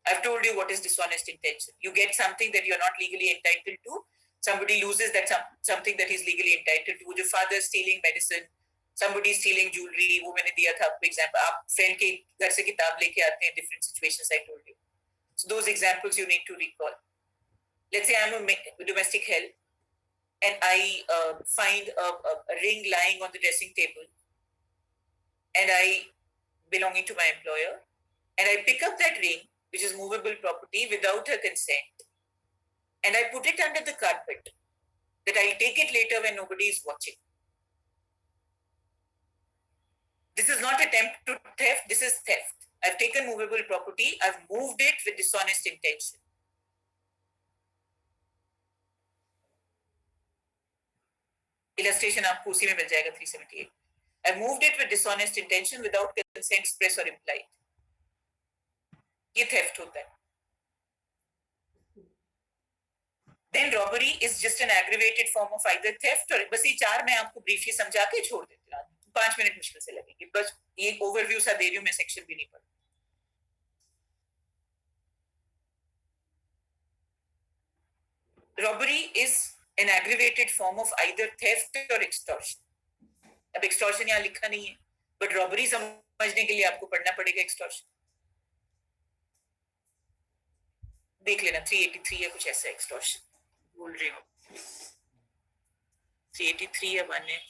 I've told you what is dishonest intention. You get something that you're not legally entitled to. Somebody loses that something that he's legally entitled to. Your father is stealing medicine. Somebody is stealing jewelry. वो मैंने दिया था आपको example. आप friend के घर से किताब लेके आते हैं. Different situations I told you. So those examples you need to recall. Let's say I'm a domestic help, and I find a ring lying on the dressing table, and I belonging to my employer, and I pick up that ring, which is movable property, without her consent, and I put it under the carpet, that I'll take it later when nobody is watching. This is not attempt to theft, this is theft. I've taken movable property, I've moved it with dishonest intention. Illustration आपको उसी में मिल जाएगा 378. I moved it with dishonest intention without consent express or implied. ये theft होता है. Then robbery is just an aggravated form of either theft or बस ये चार मैं आपको briefly समझा के छोड़ देती हूँ. 5 मिनट मुश्किल से लगेंगे. बस ये overview सा दे रही हूँ मैं, section भी नहीं पढ़. Robbery is an aggravated form of either theft or extortion. अब extortion यहाँ लिखा नहीं है, but robbery समझने के लिए आपको पढ़ना पड़ेगा extortion. देख लेना 383 या कुछ ऐसा extortion. बोल रही हूँ 383 या 1 है.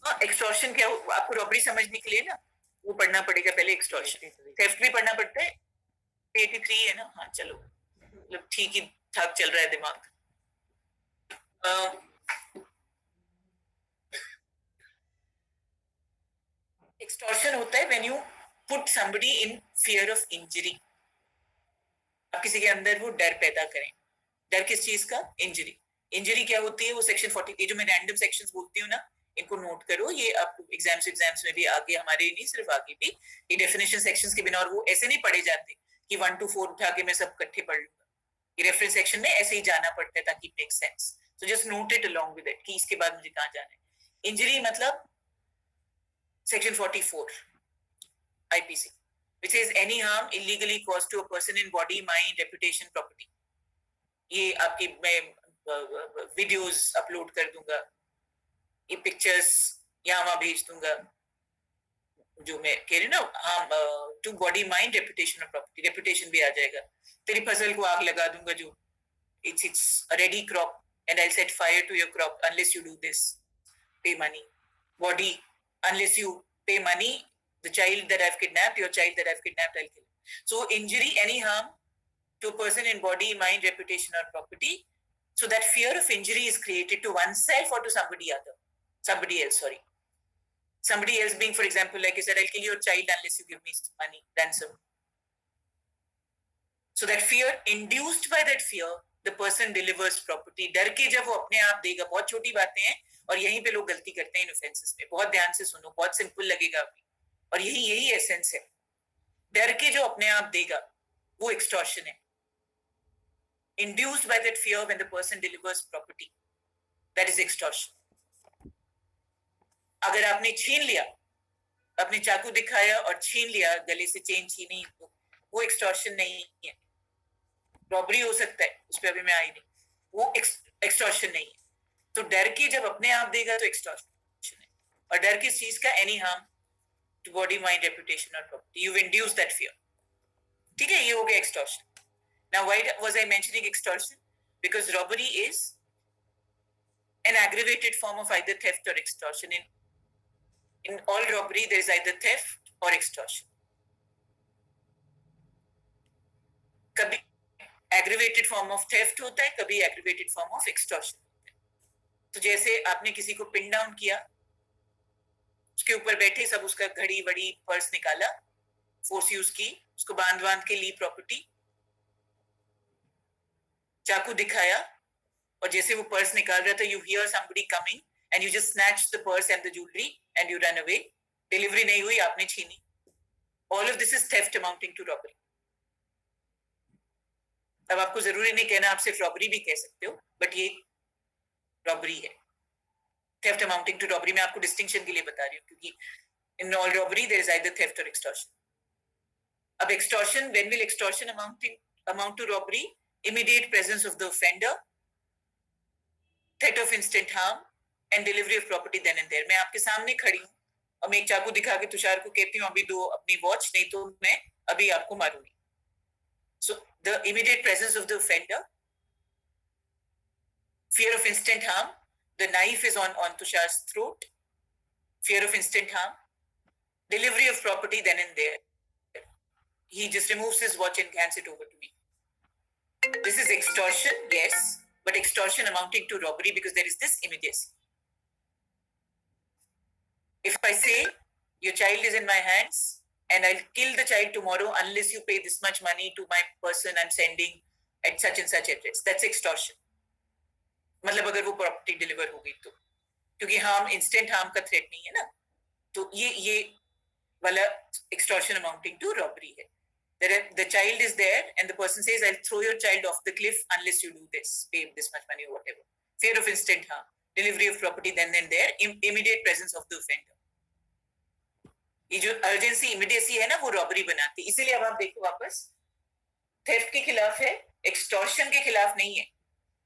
हाँ extortion क्या हो, आपको robbery समझने के लिए ना वो पढ़ना पड़ेगा पहले extortion. Theft भी पढ़ना पड़ता है. 383 है ना, हाँ चलो मतलब ठीक ही ठाक चल रहा है दिमाग. Extortion होता है when you put somebody in fear of injury. आप किसी के अंदर वो डर पैदा करें. डर किस चीज का? इंजरी. इंजरी क्या होती है? वो सेक्शन 40, ये जो मैं रैंडम सेक्शंस बोलती हूँ ना, इनको नोट करो. ये आपको एग्जाम्स में भी आगे, हमारे नहीं सिर्फ आगे भी, ये डेफिनेशन सेक्शंस के बिना, और वो ऐसे नहीं पढ़े जाते कि 1 to 4 उठा के मैं सब इकट्ठे पढ़ लूंगा. ये रेफरेंस सेक्शन में ऐसे ही जाना पड़ता है ताकि make sense. So just note it along with it कि इसके बाद मुझे कहाँ जाना है. इंजरी मतलब section 44 IPC, which is any harm illegally caused to a person in body, mind, reputation, property. ये आपकी मैं वीडियोस अपलोड कर दूंगा, ये पिक्चर्स यहाँ वहाँ भेज दूंगा, जो मैं कह रही हूँ ना, harm to body, mind, reputation और property. Reputation भी आ जाएगा. तेरी फसल को आग लगा दूंगा जो it's a ready crop, and I'll set fire to your crop unless you do this. Pay money. Body, unless you pay money, the child that I've kidnapped, your child that I've kidnapped, I'll kill. So injury, any harm to a person in body, mind, reputation or property. So that fear of injury is created to oneself or to somebody else, sorry. Somebody else being, for example, like I said, I'll kill your child unless you give me money, ransom. So that fear, induced by that fear, the person delivers property. डर के जब वो अपने आप देगा, बहुत छोटी बातें हैं और यहीं पे लोग गलती करते हैं इन ऑफेंसेस में. बहुत ध्यान से सुनो, बहुत सिंपल लगेगा अभी, और यही एसेंस है. डर के जो अपने आप देगा वो एक्सटॉर्शन है. Induced by that fear when the person delivers property, that is extortion. अगर आपने छीन लिया, आपने चाकू दिखाया और छीन लिया, गले से चेन छीनी, तो वो एक्सटॉर्शन नहीं है. रॉबरी हो सकता है, उस पर अभी मैं आई नहीं, वो एक्सटॉर्शन नहीं है. तो डर के जब अपने आप देगा तो एक्सटॉर्शन है. और डर किस चीज का? Any harm to body, mind, reputation और property. You induce that fear. ठीक है, ये हो गया extortion. Now why was I mentioning extortion? Because robbery is an aggravated form of either theft or extortion. In all robbery there is either theft or extortion. कभी aggravated form of theft होता है, कभी aggravated form of extortion होता है. तो जैसे आपने किसी को पिन डाउन किया, उसके ऊपर बैठे सब, उसका घड़ी वड़ी पर्स निकाला, फोर्स यूज की, उसको बांध के ली प्रॉपर्टी, चाकू दिखाया और जैसे वो पर्स निकाल रहा था, you hear somebody coming and you just snatch the purse and the jewellery and you run away. Delivery नहीं हुई, आपने छीनी. All of this is theft amounting to robbery. अब आपको जरूरी नहीं कहना, आप सिर्फ रॉबरी भी कह सकते हो, बट ये रॉबरी है. थेफ्ट अमाउंटिंग टू रॉबरी मैं आपको डिस्टिंक्शन के लिए बता रही हूँ, क्योंकि in all robbery there is either theft और एक्सटॉर्शन. अब extortion, when will extortion amount to robbery? Immediate presence of the offender, threat of instant harm and delivery of property then and there. मैं आपके सामने खड़ी हूँ और मैं एक चाकू दिखा के तुषार को कहती हूँ अभी दो अपनी वॉच, नहीं तो मैं अभी आपको मारूंगी. So the immediate presence of the offender, fear of instant harm, the knife is on Tushar's throat, fear of instant harm, delivery of property then and there. He just removes his watch and hands it over to me. This is extortion, yes, but extortion amounting to robbery because there is this immediacy. If I say your child is in my hands and I'll kill the child tomorrow unless you pay this much money to my person I'm sending at such and such address, that's extortion. मतलब अगर वो property deliver हो गई तो, क्योंकि harm, instant harm का threat नहीं है ना, तो ये वाला एक्सटॉर्शन अमाउंटिंग टू रॉबरी है. The child is there and the person says, I'll throw your child off the cliff unless you do this, pay this much money or whatever. Fear of instant harm, delivery of property then and there, immediate presence of the offender. ये जो urgency, immediacy है ना, वो robbery बनाती है. इसीलिए अब आप देखो वापस, थेफ्ट के खिलाफ है, एक्सटॉर्शन के खिलाफ नहीं है.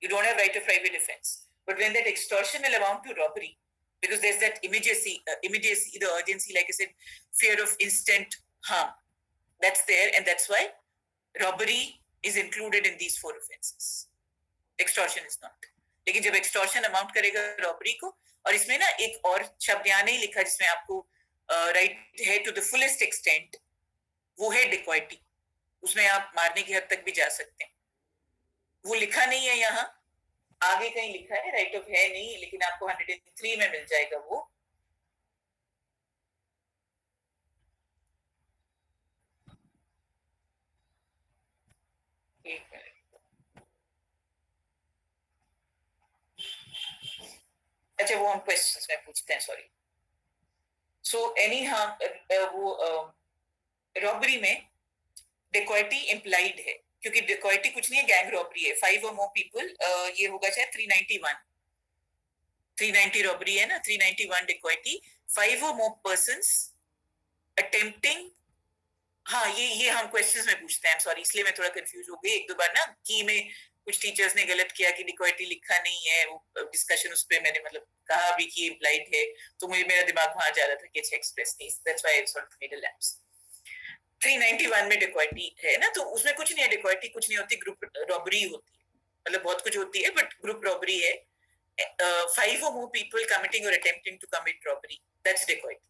You don't have right of private defense. But when that extortion will amount to robbery, because there's that immediacy, the urgency, like I said, fear of instant harm, that's there, and that's why robbery is included in these four offenses. Extortion is not. लेकिन जब extortion amount करेगा robbery को, और इसमें ना एक और शब्द यहाँ नहीं लिखा जिसमें आपको right है to the fullest extent, वो है dacoity. उसमें आप मारने की हद तक भी जा सकते हैं. वो लिखा नहीं है यहाँ, आगे कहीं लिखा है, राइट ऑफ है नहीं, लेकिन आपको 103 में मिल जाएगा वो. अच्छा, वो हम क्वेश्चंस में पूछते हैं, सॉरी. सो एनी हार्म, वो रॉबरी में डेकॉइटी इम्प्लाइड है, क्योंकि डेकॉइटी कुछ नहीं है, गैंग रॉबरी है. 5 or more people, ये होगा शायद 390 रॉबरी है ना, 391 dacoity. 5 or more persons attempting, हाँ ये हम क्वेश्चंस में पूछते हैं, सॉरी, इसलिए मैं थोड़ा कंफ्यूज हो गई. एक दो बार ना की में कुछ टीचर्स ने गलत किया कि डेकॉइटी लिखा नहीं है, वो डिस्कशन उस पे मैंने मतलब कहा भी कि इम्प्लाइड है, तो मुझे मेरा दिमाग वहां जा रहा था कि अच्छा एक्सप्रेस नहीं, that's why I sort of made a lapse. 391 में डेकॉइटी है ना, तो उसमें कुछ नहीं है, डेकॉइटी कुछ नहीं होती, ग्रुप रॉबरी होती है, मतलब बहुत कुछ होती है, बट ग्रुप रॉबरी है. 5 or more people committing or attempting to commit robbery, that's dacoity.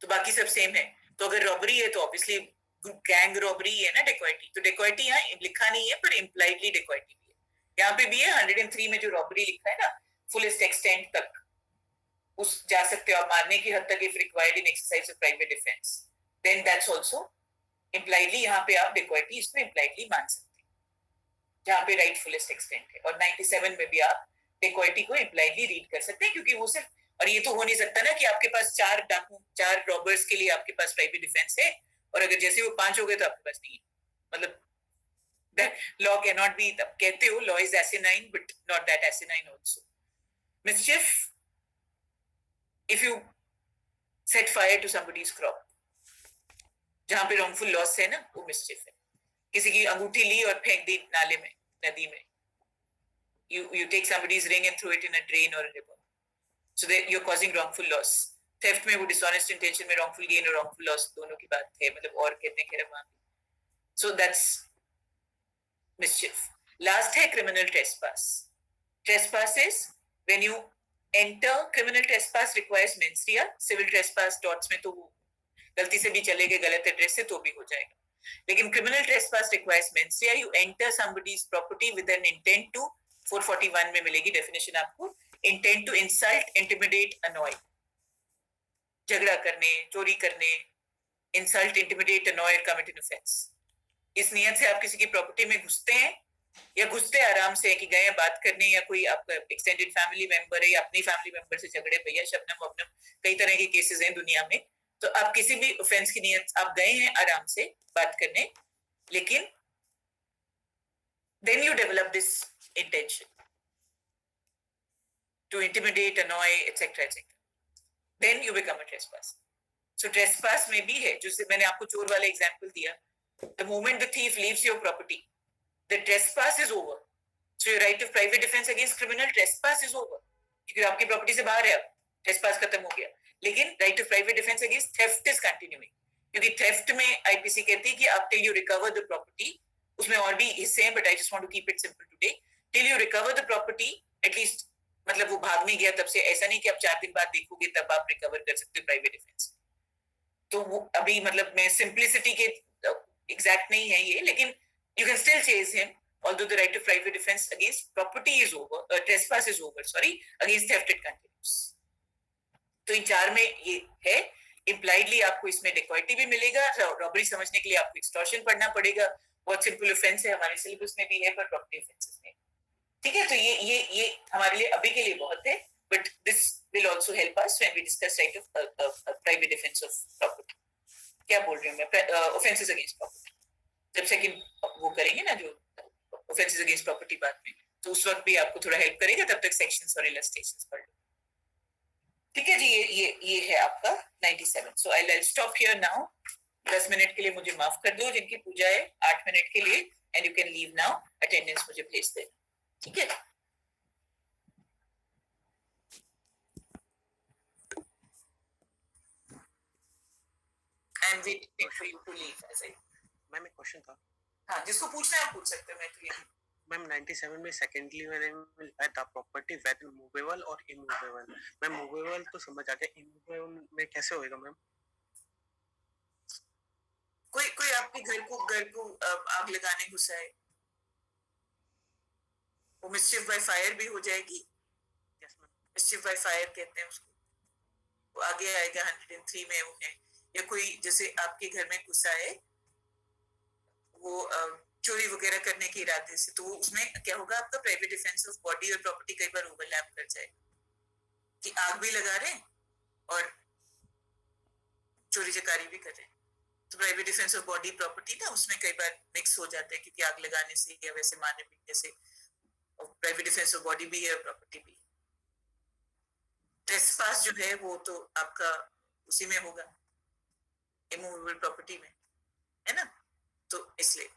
तो बाकी सब सेम है. तो अगर रॉबरी है तो ऑब्वियसली गैंग रॉबरी है ना डेकॉइटी, तो डेकॉइटी यहाँ लिखा नहीं है पर इम्प्लाइडली डेकॉइटी भी है. यहाँ पे भी है 103 में जो रॉबरी लिखा है ना, फुलेस्ट एक्सटेंट तक उस जा सकते हो आप, मारने की हद तक, if required in exercise of private defence, then that's also impliedly, यहाँ पे आप डेकॉइटी इसको impliedly मान सकते हैं, जहाँ पे right fullest extent है. और 97 में भी आप डेकॉइटी को impliedly रीड कर सकते हैं, क्योंकि वो सिर्फ, और ये तो हो नहीं सकता ना कि आपके पास 4 रॉबर्स के लिए आपके पास प्राइवेट डिफेंस है, और अगर जैसे वो 5 हो गए तो आपके पास नहीं है. मतलब लॉ कैन नॉट बी, कहते हो law is asinine, but not that asinine also. Mischief, if you set fire to somebody's crop, जहां पे रॉन्गफुल लॉस है ना, वो मिसचिफ है. किसी की अंगूठी ली और फेंक दी नाले में, नदी में. You take somebody's ring and throw it in a drain or a river, so that you're causing wrongful loss. Theft में वो dishonest intention में wrongful gain और wrongful loss दोनों की बात है, मतलब और कहते हैं खैर वहां. So that's mischief. Last है criminal trespass. Trespass is when you enter, criminal trespass requires mens rea. Civil trespass dots में तो गलती से भी चले गए गलत एड्रेस से तो भी हो जाएगा, लेकिन criminal trespass requires mens rea. You enter somebody's property with an intent to, 441 में मिलेगी डेफिनेशन आपको, intent to insult, intimidate, annoy, झगड़ा करने, चोरी करने, insult, intimidate, annoy, commit an offence. इस नियत से आप किसी की प्रॉपर्टी में घुसते हैं या घुसते आराम से कि गए बात करने, या कोई आपका एक्सटेंडेड फैमिली मेंबर है या अपनी फैमिली मेंबर से झगड़े, भैया शबनम वबनम कई तरह के केसेस हैं दुनिया में, तो आप किसी भी ऑफेंस की नियत आप गए हैं आराम से बात करने, लेकिन then you develop this intention to intimidate, annoy, etc., etc. Then you become a trespasser. So trespass में भी है, जैसे मैंने आपको चोर वाला एग्जांपल दिया, the moment the thief leaves your property, the trespass is over. So your right of private defense against criminal trespass is over. क्योंकि आपकी प्रॉपर्टी से बाहर है, अब trespass खत्म हो गया, लेकिन right of private defense against theft is continuing. क्योंकि theft में IPC कहती है कि up till you recover the property, उसमें और भी हिस्से हैं, but I just want to keep it simple today. Till you recover the property, at least मतलब वो भाग नहीं गया तब से, ऐसा नहीं कि आप 4 दिन बाद देखोगे तब आप रिकवर कर सकते हो प्राइवेट डिफेंस। तो वो अभी मतलब मैं सिंप्लिसिटी के एग्जैक्ट नहीं है ये, लेकिन you can still chase him although the right of private defense against property is over, trespass is over, sorry, against theft it continues. तो इन 4 में ये है, impliedly आपको इसमें डेकोइटी भी मिलेगा, रॉबरी समझने के लिए आपको एक्सटॉर्शन पढ़ना पड़ेगा, बहुत सिंपल ऑफेंस है, हमारे सिलेबस में भी है, पर प्रॉपर्टी ऑफेंसेस में, ठीक है। तो ये हमारे लिए अभी के लिए बहुत है, but this will also help us when we discuss right of private defence of property. क्या बोल रही हूँ मैं, ऑफेंसेस अगेंस्ट प्रॉपर्टी जब सेकंड वो करेंगे ना, जो ऑफेंसेस अगेंस्ट प्रॉपर्टी बाद में, तो उस वक्त भी आपको थोड़ा हेल्प करेगा, तब तक सेक्शंस और इलस्ट्रेशंस पढ़ लो, ठीक है जी। ये है आपका 97। So I will stop here now. 10 minute के लिए मुझे माफ कर दो, जिनकी पूजा है 8 मिनट के लिए, and you can leave now, attendance मुझे भेज देना, ठीक है। I am waiting for you to leave as I. Ma'am एक क्वेश्चन था। हाँ, जिसको पूछना है आप पूछ सकते हो, मैं तो ये मैम 97 में सेकेंडली मैंने लिखा था प्रॉपर्टी वेदर मूवेबल और इमूवेबल। मैं मूवेबल तो समझ आ गया, इमूवेबल में कैसे होएगा मैम? कोई आपके घर को आग लगाने घुसा है, वो मिस्चिफ बाय फायर भी हो जाएगी। Yes ma'am. Mischief by fire कहते हैं उसको, वो आगे आएगा 103 में वो है। या कोई जैसे आपके घर में घुसा है, वो चोरी वगैरह करने के इरादे से, तो उसमें क्या होगा, आपका प्राइवेट डिफेंस ऑफ बॉडी और प्रॉपर्टी कई बार ओवरलैप कर जाएगा, कि आग भी लगा रहे हैं और चोरी चकारी भी कर रहे हैं। तो private defence of body property ना, उसमें कई बार मिक्स हो जाता है, क्योंकि आग लगाने से या वैसे मारने पीटने से प्राइवेट डिफेंस ऑफ बॉडी भी है और प्रॉपर्टी भी। ट्रेसपास जो है वो तो आपका उसी में होगा, इमूवेबल प्रॉपर्टी में, है ना। तो इसलिए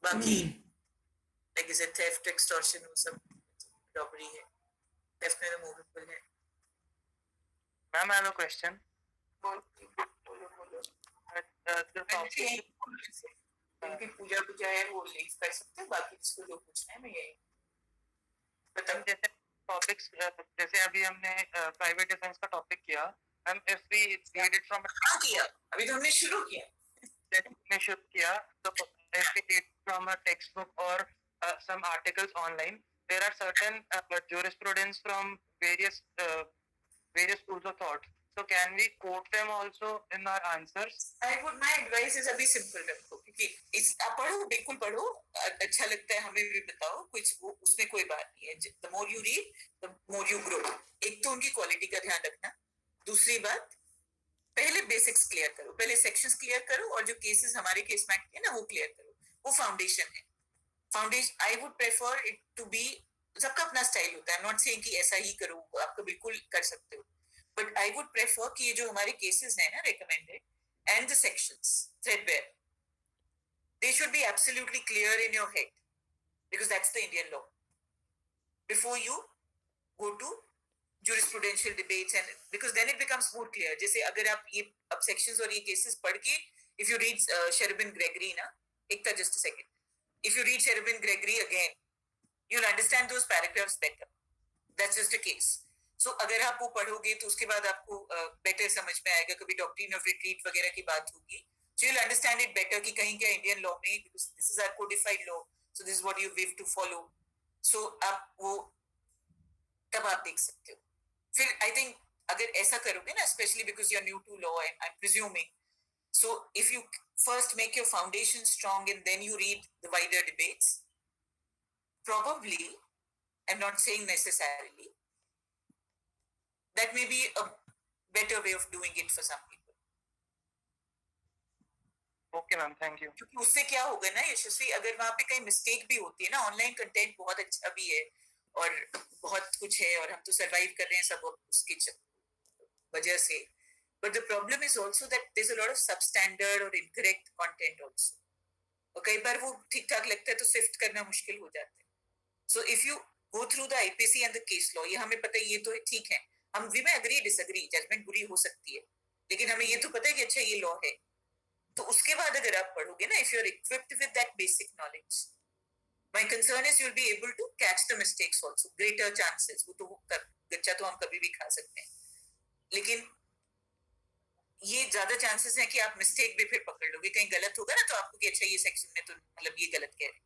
बाकी लाइक इज थेफ्ट, एक्सटॉर्शन, वो सब रॉबरी है, थेफ्ट में तो मूवेबल है। Ma'am I have a question. बोलो। उनकी पूजा है, वो लीव कर सकते हैं, बाकी जिसको जो पूछना है मैं यही बताऊं। जैसे टॉपिक्स, जैसे अभी हमने प्राइवेट डिफेंस का टॉपिक किया ma'am, if we read it from किया, अभी तो हमने शुरू किया, तो if we read from a textbook or some articles online, there are certain jurisprudence from various schools of thought. So can we quote them also in our answers? my advice is अभी simple रखो, क्योंकि इस आप पढ़ो, बिल्कुल पढ़ो, अच्छा लगता है हमें भी बताओ, कुछ उसमें कोई बात नहीं है। the more you read, the more you grow। एक तो उनकी क्वालिटी का ध्यान रखना, दूसरी बात पहले बेसिक्स क्लियर करो, पहले सेक्शंस क्लियर करो, और जो केसेस हमारे केस में है ना वो क्लियर करो, वो फाउंडेशन है। Foundation I would prefer it to be, सबका अपना स्टाइल होता है, नॉट सेइंग कि ऐसा ही करो, आपको बिल्कुल कर सकते हो, बट आई वुड प्रेफर कि ये जो हमारे केसेस हैं ना recommended, and the sections threadbare, they should be absolutely clear in your head, because that's the Indian law, before you go to jurisprudential debates, and because then it becomes more clear। जैसे अगर आप ये अब sections और ये cases पढ़ के, if you read Cherubin Gregory ना, एक था just a second, if you read Cherubin Gregory again, you'll understand those paragraphs better। That's just a case। So अगर आप वो पढ़ोगे तो उसके बाद आपको better समझ में आएगा, कभी doctrine of retreat वगैरह की बात होगी, so you'll understand it better कि कहीं क्या Indian law में, because this is our codified law, so this is what you have to follow। So आप वो तब आप देख सकते हो। फिर आई थिंक अगर ऐसा करोगे ना, specially because you are new to law, I am presuming, so if you first make your foundation strong and then you read the wider debates, probably, I'm not saying necessarily, that may be a better way of doing it for some people. Okay, ma'am. Thank you. क्योंकि उससे क्या होगा ना यशस्वी, अगर वहाँ पे कहीं mistake भी होती है ना, ऑनलाइन कंटेंट बहुत अच्छा भी है और बहुत कुछ है और हम तो सरवाइव कर रहे हैं सब उसकी वजह से, but the problem is also that there's a lot of substandard or incorrect content also. और कई बार वो ठीक ठाक लगता है तो सिफ्ट करना मुश्किल हो जाता है. So if you go through the IPC and the case law, ये हमें पता है ये तो ठीक है, हम we may agree disagree, judgement बुरी हो सकती है, लेकिन हमें ये तो पता है कि अच्छा ये लॉ है. तो उसके बाद अगर आप पढ़ोगे ना, if you are equipped with that basic knowledge, my concern is you'll be able to catch the mistakes also, greater chances. वो तो गच्चा तो हम कभी भी खा सकते हैं, लेकिन ये ज्यादा चांसेस हैं कि आप मिस्टेक भी फिर पकड़ लोगे, कहीं गलत होगा ना तो आपको कि अच्छा ये सेक्शन में तो मतलब ये गलत कह रहे हैं,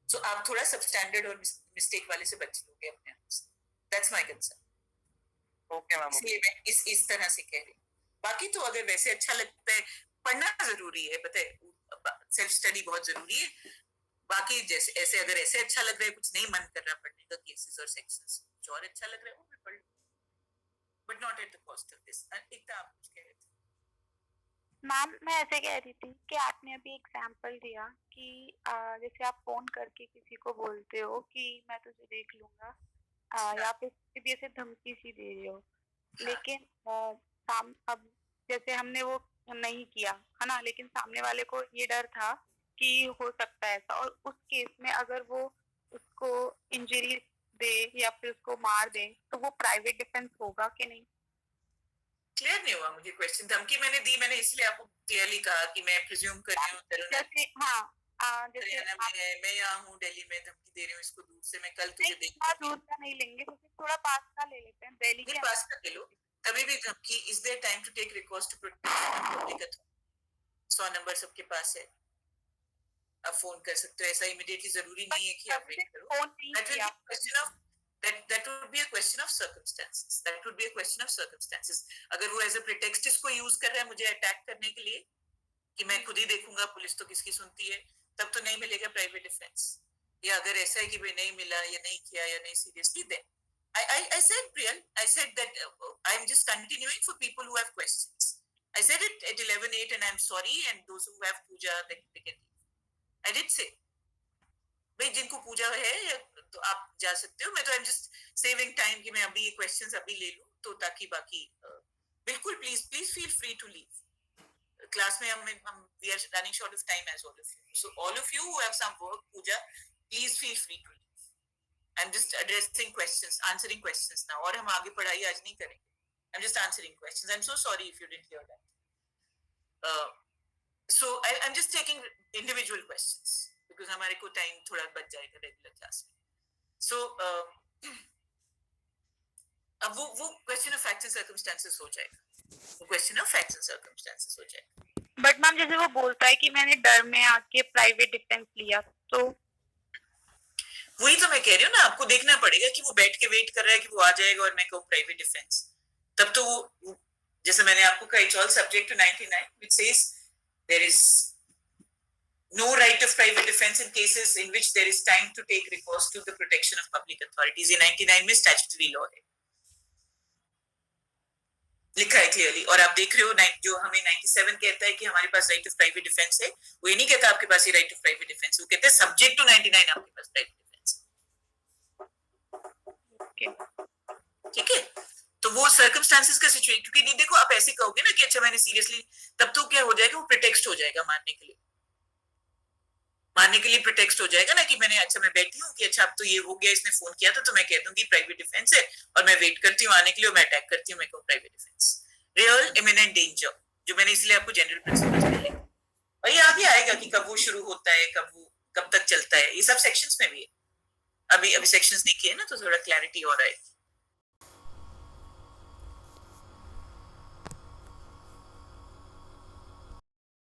सो आप थोड़ा सबस्टैंडर्ड और मिस्टेक वाले से बच लोगे अपने आप से. That's my concern. Okay, ma'am. इसलिए मैं इस तरह से कह रही हूँ. बाकी तो अगर वैसे अच्छा लगता है, पढ़ना जरूरी है, पता है, सेल्फ स्टडी बहुत जरूरी है. बाकी जैसे ऐसे अगर ऐसे अच्छा लग रहा है, कुछ नहीं मन कर रहा पढ़ने का केसेस और सेक्शंस, जो और अच्छा लग रहा है वो भी पढ़ लो, but not at the cost of this. इतना आप कुछ कह रहे थे. मैम मैं ऐसे कह रही थी कि आपने अभी एग्जांपल दिया कि जैसे आप फोन करके किसी को बोलते हो कि मैं तुझे देख लूंगा, या फिर किसी भी ऐसे धमकी सी दे रहे हो, लेकिन अब जैसे हमने वो नहीं किया है ना, लेकिन सामने वाले को ये डर था कि हो सकता है ऐसा, और उस केस में अगर वो उसको इंजरी दे या फिर उसको मार दे तो वो प्राइवेट डिफेंस होगा कि नहीं? क्लियर नहीं हुआ मुझे क्वेश्चन. धमकी मैंने दी, मैंने इसलिए आपको क्लियरली कहा कि मैं प्रिज्यूम कर रही हूँ जैसे जैसे हरियाणा में है, मैं यहाँ हूँ दिल्ली में, धमकी दे रही हूँ इसको दूर से, मैं कल तुझे नहीं, देखूंगा. दूर का नहीं लेंगे, जैसे थोड़ा पास का ले लेते हैं, दिल्ली के पास का ले लो. तभी भी धमकी, is there time to take record to protect. 100 number सबके पास है, आप फोन कर सकते हो. ऐसा इमीडिएटली जरूरी नहीं है कि आप वेट करो. फोन नहीं किया. That would be a question of circumstances. That would be a question of circumstances. अगर वो as a pretext इसको use कर रहा है मुझे अटैक करने के लिए कि मैं खुद ही देखूंगा, पुलिस तो किसकी सुनती है, तब तो नहीं मिलेगा प्राइवेट डिफेंस. या अगर ऐसा है कि भाई नहीं मिला या नहीं किया या नहीं seriously, then I said, Priyal, I said that I'm just continuing for people who have questions. I said it at 11:08 and I'm sorry, and those who have puja, they can leave. I did say, भाई जिनको पूजा है तो आप जा सकते हो. मैं तो आई एम जस्ट सेविंग टाइम कि मैं अभी ये क्वेश्चंस अभी ले लूं, तो ताकि बाकी बिल्कुल please feel free to leave. Class में हम we are running short of time as all of you. So all of you who have some work Pooja, please feel free to leave. I am just addressing questions, answering questions now. और हम आगे पढ़ाई आज नहीं करेंगे. I am just answering questions. I am so sorry if you didn't hear that. So I am just taking individual questions because हमारे को time थोड़ा बच जाएगा रेगुलर क्लास में. सो अब वो question of facts and circumstances हो जाएगा. वो question of facts and circumstances हो जाएगा. बट मैम जैसे वो बोलता है कि मैंने डर में आके प्राइवेट डिफेंस लिया, तो वही तो मैं कह रही हूँ ना, आपको देखना पड़ेगा कि वो बैठ के वेट कर रहा है कि वो आ जाएगा और मैं कहूँ प्राइवेट डिफेंस. तब तो वो जैसे मैंने आपको कहा, it's all subject to 99 which says there is no right of private defense in cases in which there is time to take recourse to the protection of public authorities. ये 99 में statutory law है, लिखा है clearly. और आप देख रहे हो जो हमें 97 कहता है कि हमारे पास राइट ऑफ प्राइवेट डिफेंस है, वो ये नहीं कहता आपके पास ये राइट ऑफ प्राइवेट डिफेंस, वो कहते हैं सब्जेक्ट टू 99 आपके पास प्राइवेट डिफेंस. ठीक है, तो वो सर्कमस्टेंसेस का सिचुएशन, क्योंकि नहीं देखो आप ऐसे कहोगे ना कि अच्छा मैंने सीरियसली, तब तो क्या हो जाएगा, वो प्रिटेक्स्ट हो जाएगा मारने के लिए प्रिटेक्स्ट हो जाएगा ना कि मैंने अच्छा मैं बैठी हूँ कि अच्छा अब तो ये हो गया, इसने फोन किया था तो मैं कह दूंगी प्राइवेट डिफेंस है और मैं वेट करती हूँ आने के लिए और मैं अटैक करती हूँ, मैं कहूँ private defence. Real imminent danger, जो मैंने इसलिए आपको जनरल प्रिंसिपल बताया, और ये आगे आएगा कि कब वो शुरू होता है, कब तक चलता है, ये सब सेक्शंस में भी है. अभी सेक्शंस नहीं किए ना, तो थोड़ा क्लैरिटी और आएगी.